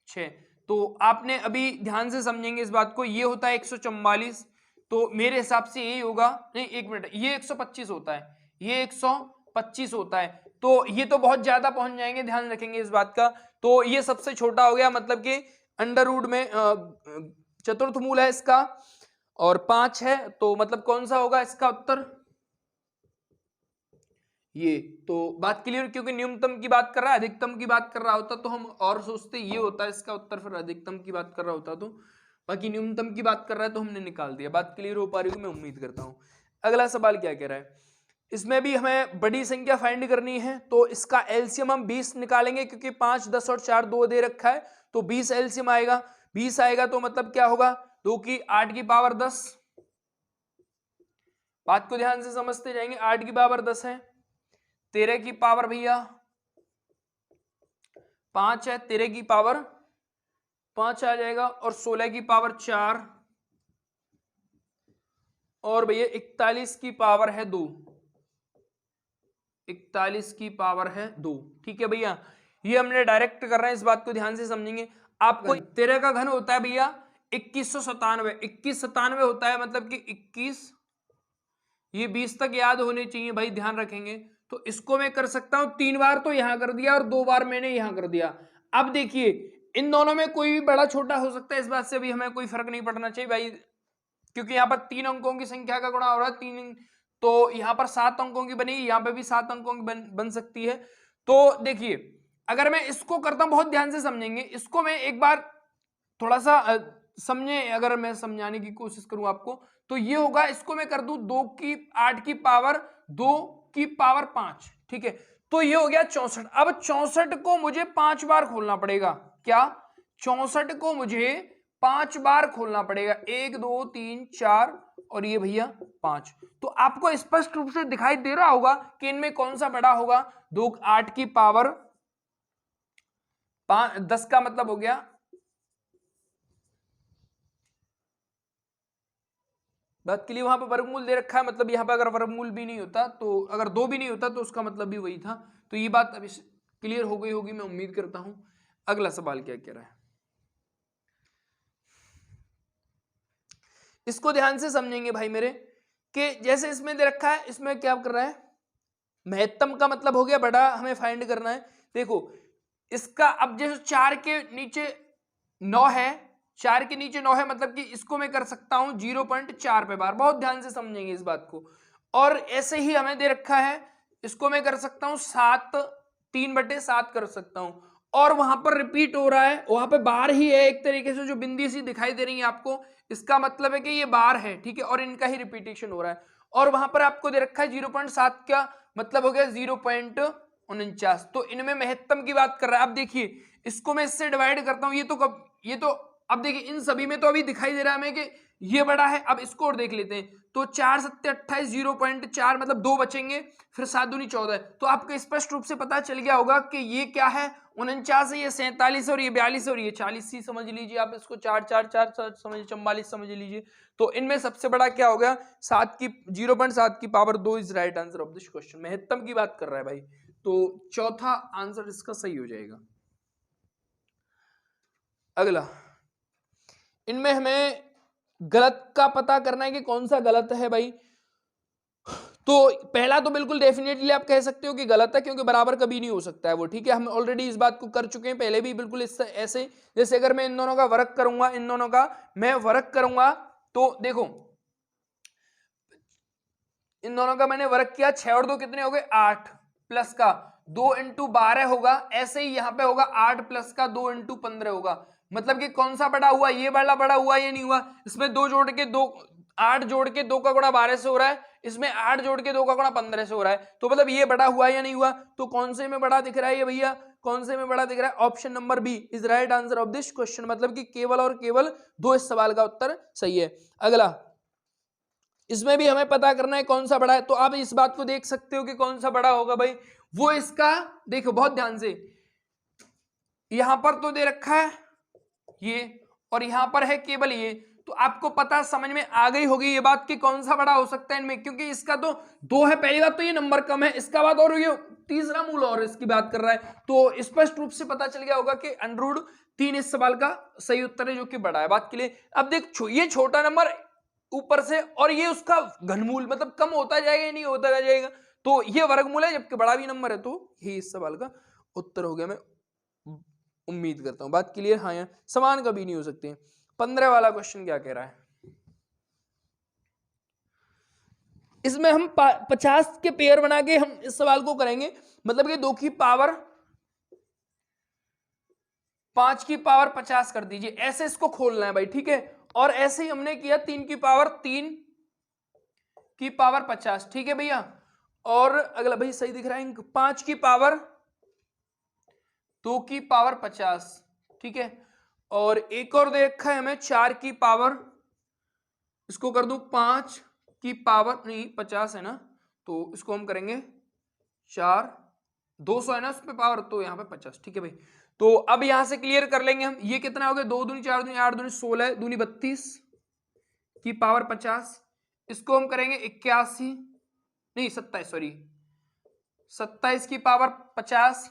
S1: 6। तो आपने अभी ध्यान से समझेंगे इस बात को, ये होता है 144, तो मेरे हिसाब से यही होगा, नहीं एक मिनट, ये 125 होता है, ये 125 होता है, तो ये तो बहुत ज्यादा पहुंच जाएंगे, ध्यान रखेंगे इस बात का। तो ये सबसे छोटा हो गया, मतलब कि अंडर रूट में चतुर्थ मूल है इसका, और 5 है, तो मतलब कौन सा होगा इसका उत्तर, ये। तो बात क्लियर, क्योंकि न्यूनतम की बात कर रहा है, अधिकतम की बात कर रहा होता तो हम और सोचते, ये होता है इसका उत्तर, फिर अधिकतम की बात कर रहा होता तो, बाकी न्यूनतम की बात कर रहा है तो हमने निकाल दिया। बात क्लियर हो पा रही है, मैं उम्मीद करता हूं। अगला सवाल क्या कह रहा है, इसमें भी हमें बड़ी संख्या फाइंड करनी है, तो इसका एलसीएम हम 20 निकालेंगे, क्योंकि 5 10 और 4 2 दे रखा है, तो 20 एलसीएम आएगा। 20 आएगा तो मतलब क्या होगा, 2 की 8 की पावर 10, बात को ध्यान से समझते जाएंगे, 8 की पावर 10 है, 13 की पावर भैया 5 है, 13 की पावर 5 आ जाएगा, और 16 की पावर 4, और भैया 41 की पावर है 2, 41 की पावर है 2, ठीक है भैया। ये हमने डायरेक्ट कर रहे हैं, इस बात को ध्यान से समझेंगे। आपको 13 का घन होता है भैया 2197, 2197 होता है, मतलब कि 21, ये 20 तक याद होने चाहिए भाई, ध्यान रखेंगे। तो इसको मैं कर सकता हूं 3 बार तो यहां कर दिया, और 2 बार मैंने यहां कर दिया। अब देखिए इन दोनों में कोई भी बड़ा छोटा हो सकता है, इस बात से भी हमें कोई फर्क नहीं पड़ना चाहिए भाई, क्योंकि यहाँ पर 3 अंकों की संख्या का गुणा हो रहा है 3, तो यहाँ पर 7 अंकों की बनेगी, यहाँ पे भी 7 अंकों की बन सकती है। तो देखिए अगर मैं इसको करता हूं, बहुत ध्यान से समझेंगे इसको, मैं एक बार थोड़ा सा समझे, अगर मैं समझाने की कोशिश करूं आपको, तो ये होगा, इसको मैं कर दूं 2 की 8 की पावर 2 की पावर 5, ठीक है, तो ये हो गया 64। अब 64 को मुझे 5 बार खोलना पड़ेगा, क्या 64 को मुझे 5 बार खोलना पड़ेगा, 1 2 3 4 और ये भैया 5। तो आपको स्पष्ट रूप से दिखाई दे रहा होगा कि इनमें कौन सा बड़ा होगा। 2 8 की पावर 10 का मतलब हो गया, बात के लिए वहां पर वर्गमूल दे रखा है, मतलब यहां पर अगर वर्गमूल भी नहीं होता, तो अगर 2 भी नहीं होता तो उसका मतलब भी वही था। तो ये बात अभी क्लियर हो गई होगी, मैं उम्मीद करता हूं। अगला सवाल क्या कह रहा है, इसको ध्यान से समझेंगे भाई मेरे, कि जैसे इसमें दे रखा है, इसमें क्या कर रहा है, महत्तम का मतलब हो गया बड़ा, हमें फाइंड करना है। देखो इसका, अब जैसे 4 के नीचे 9 है, 4 के नीचे 9 है, मतलब कि इसको मैं कर सकता हूं 0.4 पे बार, बहुत ध्यान से समझेंगे इस बात को। और ऐसे ही हमें दे रखा है, इसको मैं कर सकता हूं 7 3/7 कर सकता हूं, और वहां पर रिपीट हो रहा है, वहां पे बार ही है एक तरीके से, जो बिंदी सी दिखाई दे रही है आपको, इसका मतलब है कि ये बार है, ठीक है, और इनका ही रिपीटेशन हो रहा है। और वहां पर आपको दे रखा है 0.7 का मतलब हो गया 0.49। तो इनमें महत्तम की बात कर रहा है। अब देखिए इसको मैं इससे डिवाइड करता हूं, ये तो अब देखिए इन सभी में तो अभी दिखाई दे रहा है हमें कि ये बड़ा है। अब इसको और देख लेते हैं, तो 4 7 28 0.4 मतलब 2 बचेंगे, फिर 7 दूनी 14। तो आपको स्पष्ट रूप से पता चल गया होगा कि ये क्या है, 49 है, ये 47 और ये 42 और ये 40 ही समझ लीजिए आप इसको, 4 4 4 समझ 44 समझ लीजिए। तो इनमें सबसे बड़ा क्या हो गया, 0.7 की power 2 is right answer of this question. महत्तम की बात कर रहा है भाई, तो चौथा आंसर इसका सही हो जाएगा। अगला, इनमें हमें गलत का पता करना है कि कौन सा गलत है भाई। तो पहला तो बिल्कुल डेफिनेटली आप कह सकते हो कि गलत है, क्योंकि बराबर कभी नहीं हो सकता है वो, ठीक है, हम ऑलरेडी इस बात को कर चुके हैं पहले भी बिल्कुल इस ऐसे। जैसे अगर मैं इन दोनों का वर्क करूंगा, इन दोनों का मैं वर्क करूंगा, तो देखो इन दोनों का मैंने वर्क किया, 6 और 2 कितने हो गए 8, प्लस का 2 इंटू 12 होगा। ऐसे ही यहां पे होगा 8 प्लस का 2 इंटू 15 होगा। मतलब कि कौन सा बड़ा हुआ, ये वाला बड़ा हुआ, ये नहीं हुआ। इसमें 2 जोड़ के 2 8 जोड़ के 2 का गुणा 12 से हो रहा है, इसमें 8 जोड़ के 2 का गुणा 15 से हो रहा है। तो मतलब ये बड़ा हुआ या नहीं हुआ, तो कौन से में बड़ा दिख रहा है ये भैया, कौन से में बड़ा दिख रहा है, option number B is right answer of this question. मतलब कि केवल और केवल 2 इस सवाल का उत्तर सही है। अगला, इसमें भी हमें पता करना है कौन सा बड़ा है। तो आप इस बात को देख सकते हो कि कौन सा बड़ा होगा भाई, वो इसका देखो बहुत ध्यान से, यहां पर तो दे रखा है ये, और यहां पर है केवल ये। तो आपको पता समझ में आ गई होगी ये बात कि कौन सा बड़ा हो सकता है इनमें, क्योंकि इसका तो 2 है। पहली बात तो ये नंबर कम है, इसका बात और ये तीसरा मूल और इसकी बात कर रहा है। तो स्पष्ट रूप से पता चल गया होगा कि √3 इस सवाल का सही उत्तर है, जो कि बड़ा है। बात के लिए अब देख, ये छोटा नंबर ऊपर से, और ये उसका घनमूल, मतलब कम होता जाएगा या नहीं होता जाएगा, तो ये वर्गमूल है, जबकि बड़ा भी नंबर है। तो ये इस सवाल का उत्तर हो गया, मैं उम्मीद करता हूं। बात क्लियर, हाँ यार, समान कभी नहीं हो सकते। 15 वाला क्वेश्चन क्या कह रहा है, इसमें हम 50 के पेयर बना के हम इस सवाल को करेंगे। मतलब कि 2 की पावर 5 की पावर 50 कर दीजिए, ऐसे इसको खोलना है भाई, ठीक है। और ऐसे ही हमने किया 3 की पावर 3 की पावर 50, ठीक है भैया। और अगला भाई सही दिख रहा है, 5 की पावर 2 की पावर 50, ठीक है। और एक और दे रखा है हमें 4 की पावर, इसको कर दूं 5 की पावर नहीं 50 है ना, तो इसको हम करेंगे 4, 200 है ना उसमें पावर, तो यहाँ पे 50, ठीक है भाई। तो अब यहां से क्लियर कर लेंगे हम, ये कितना हो गया, 2 दूनी 4 दूनी 8 दूनी 16 दूनी 32 की पावर 50। इसको हम करेंगे 81 नहीं 27 सॉरी 27 की पावर 50,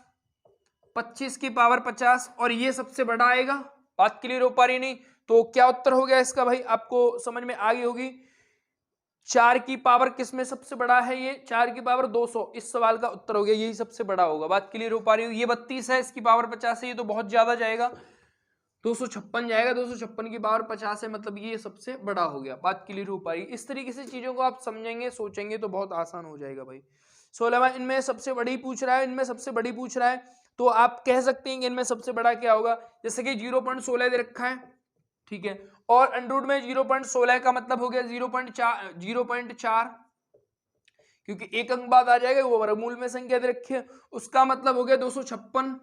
S1: 25 की पावर 50, और ये सबसे बड़ा आएगा। बात क्लियर हो पा रही नहीं, तो क्या उत्तर हो गया इसका भाई, आपको समझ में आ गई होगी। 4 की पावर किस में सबसे बड़ा है, ये 4 की पावर 200 इस सवाल का उत्तर हो गया, यही सबसे बड़ा होगा। बात क्लियर हो पा रही हो, ये 32 है, इसकी पावर 50 है, ये तो बहुत ज्यादा जाएगा, 256 जाएगा, 256 की पावर 50 है, मतलब ये सबसे बड़ा हो गया। बात क्लियर हो पाई, इस तरीके से चीजों को आप समझेंगे सोचेंगे तो बहुत आसान हो जाएगा भाई। 16वां इनमें सबसे बड़ी पूछ रहा है, इनमें सबसे बड़ी पूछ रहा है, तो आप कह सकते हैं कि इनमें सबसे बड़ा क्या होगा। जैसे कि 0.16 दे रखा है, ठीक है, और अंडर में 0.16 का मतलब हो गया 0.4, क्योंकि एक अंक बाद आ जाएगा, वो वर्गमूल में संख्या दे रखी है, उसका मतलब हो गया 256,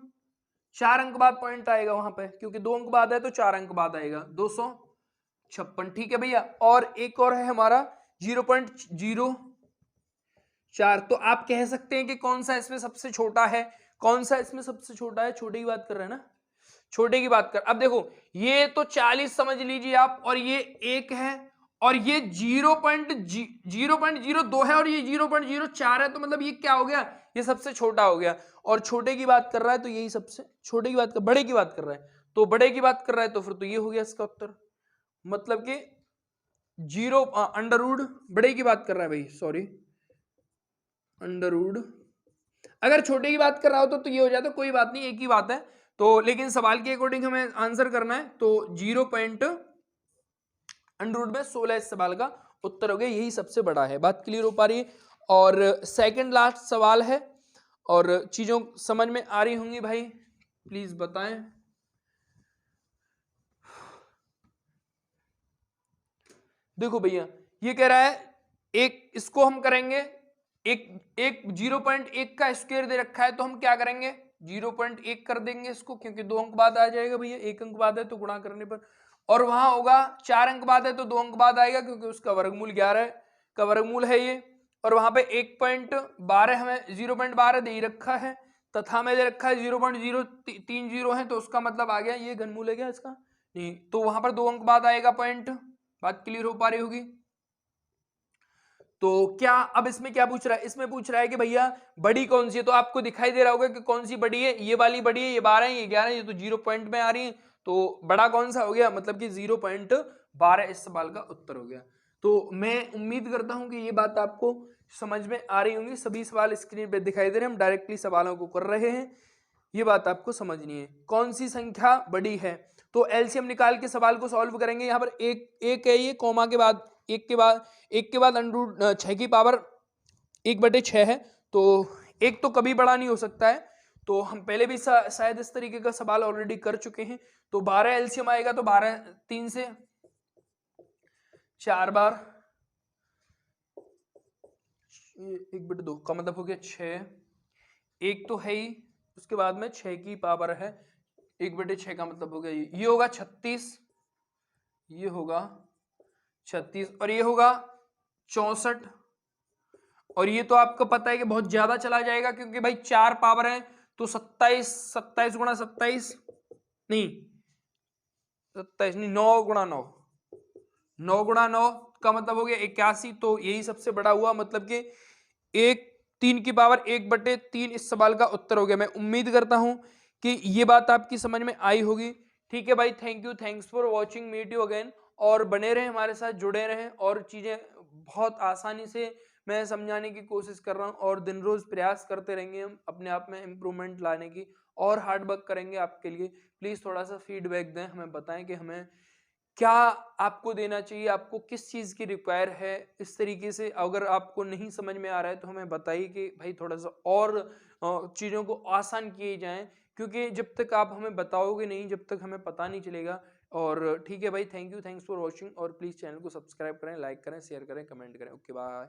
S1: 4 अंक बाद पॉइंट आएगा वहां पे, क्योंकि 2 अंक बाद है तो 4 अंक बाद आएगा 256, ठीक है भैया। और एक और है हमारा 0.04। तो आप कह सकते हैं कि कौन सा इसमें सबसे छोटा है, कौन सा इसमें सबसे छोटा है, छोटे की बात कर रहे हैं ना, छोटे की बात कर। अब देखो ये तो 40 समझ लीजिए आप, और ये 1 है, और ये 0.02 है, और ये 0.04 है, तो मतलब ये क्या हो गया, ये सबसे छोटा हो गया। और छोटे की बात कर रहा है तो यही सबसे छोटे की बात कर, बड़े की बात कर रहा है तो बड़े की बात कर रहा है, तो फिर तो ये हो गया इसका उत्तर। मतलब कि 0 अंडर रूट बड़े की बात कर रहा है भाई, सॉरी अंडर रूट, अगर छोटे की बात कर रहा हो तो ये हो जाता, कोई बात नहीं, एक ही बात है। तो लेकिन सवाल के अकॉर्डिंग हमें आंसर करना है, तो 0.16 इस सवाल का उत्तर हो गया, यही सबसे बड़ा है। बात क्लियर हो पा रही है। और सेकंड लास्ट सवाल है, और चीजों समझ में आ रही होंगी भाई, प्लीज बताएं। देखो भैया ये कह रहा है एक, इसको हम करेंगे एक 0.1 का स्क्वायर दे रखा है तो हम क्या करेंगे 0.1 कर देंगे इसको, क्योंकि 2 अंक बाद आ जाएगा भैया, 1 अंक बाद है तो गुणा करने पर, और वहां होगा 4 अंक बाद है तो 2 अंक बाद आएगा क्योंकि उसका वर्गमूल 11 का वर्गमूल है ये, और वहां पे 1.12 हमें 0.12 दे ही रखा है तथा में दे रखा है 0.030 है, तो उसका मतलब आ गया ये घनमूल है क्या इसका, नहीं, तो वहां पर 2 अंक बाद आएगा पॉइंट। बात क्लियर हो पा रही होगी। तो क्या अब इसमें क्या पूछ रहा है, इसमें पूछ रहा है कि भैया बड़ी कौन सी है, तो आपको दिखाई दे रहा होगा कि कौन सी बड़ी है, ये वाली बड़ी है, ये 12 है, ये 11 है, ये तो 0 पॉइंट में आ रही है, तो बड़ा कौन सा हो गया, मतलब कि 0.12 इस सवाल का उत्तर हो गया। तो मैं उम्मीद करता हूं कि ये बात आपको समझ में आ रही होंगी, सभी सवाल स्क्रीन पे दिखाई दे रहे हैं, हम डायरेक्टली सवालों को कर रहे हैं, ये बात आपको समझनी है। कौन सी संख्या बड़ी है, तो एलसीएम निकाल के सवाल को सॉल्व करेंगे। यहाँ पर एक है ये, कॉमा के बाद एक के बाद अंडर 6 की पावर 1/6 है, तो एक तो कभी बड़ा नहीं हो सकता है, तो हम पहले भी शायद इस तरीके का सवाल ऑलरेडी कर चुके हैं। तो 12 एलसीएम आएगा तो 12 3 से 4 बार 1/2 का मतलब हो गया 6, एक तो है ही, उसके बाद में 6 की पावर है 1/6 का मतलब हो गया ये होगा 36, ये होगा 36 और ये होगा 64, और ये तो आपको पता है कि बहुत ज्यादा चला जाएगा क्योंकि भाई 4 पावर है, तो 27 गुणा 27 नहीं 27 नहीं 9 गुणा 9, 9 गुणा 9 का मतलब हो गया 81, तो यही सबसे बड़ा हुआ, मतलब कि 3 की पावर 1/3 इस सवाल का उत्तर हो गया। मैं उम्मीद करता हूं कि ये बात आपकी समझ में आई होगी। ठीक है भाई, thank you, thanks for watching, meet you again, और बने रहें हमारे साथ, जुड़े रहें, और चीजें बहुत आसानी से मैं समझाने की कोशिश कर रहा हूँ, और दिन रोज प्रयास करते रहेंगे हम अपने आप में इम्प्रूवमेंट लाने की, और हार्ड वर्क करेंगे आपके लिए। प्लीज थोड़ा सा फीडबैक दें, हमें बताएं कि हमें क्या आपको देना चाहिए, आपको किस चीज़ की रिक्वायर है, इस तरीके से अगर आपको नहीं समझ में आ रहा है तो हमें बताइए कि भाई थोड़ा सा और चीज़ों को आसान किए जाएं, क्योंकि जब तक आप हमें बताओगे नहीं, जब तक हमें पता नहीं चलेगा। और ठीक है भाई, thank you, thanks for watching, और प्लीज़ चैनल को सब्सक्राइब करें, लाइक करें, शेयर करें, कमेंट करें। Okay bye.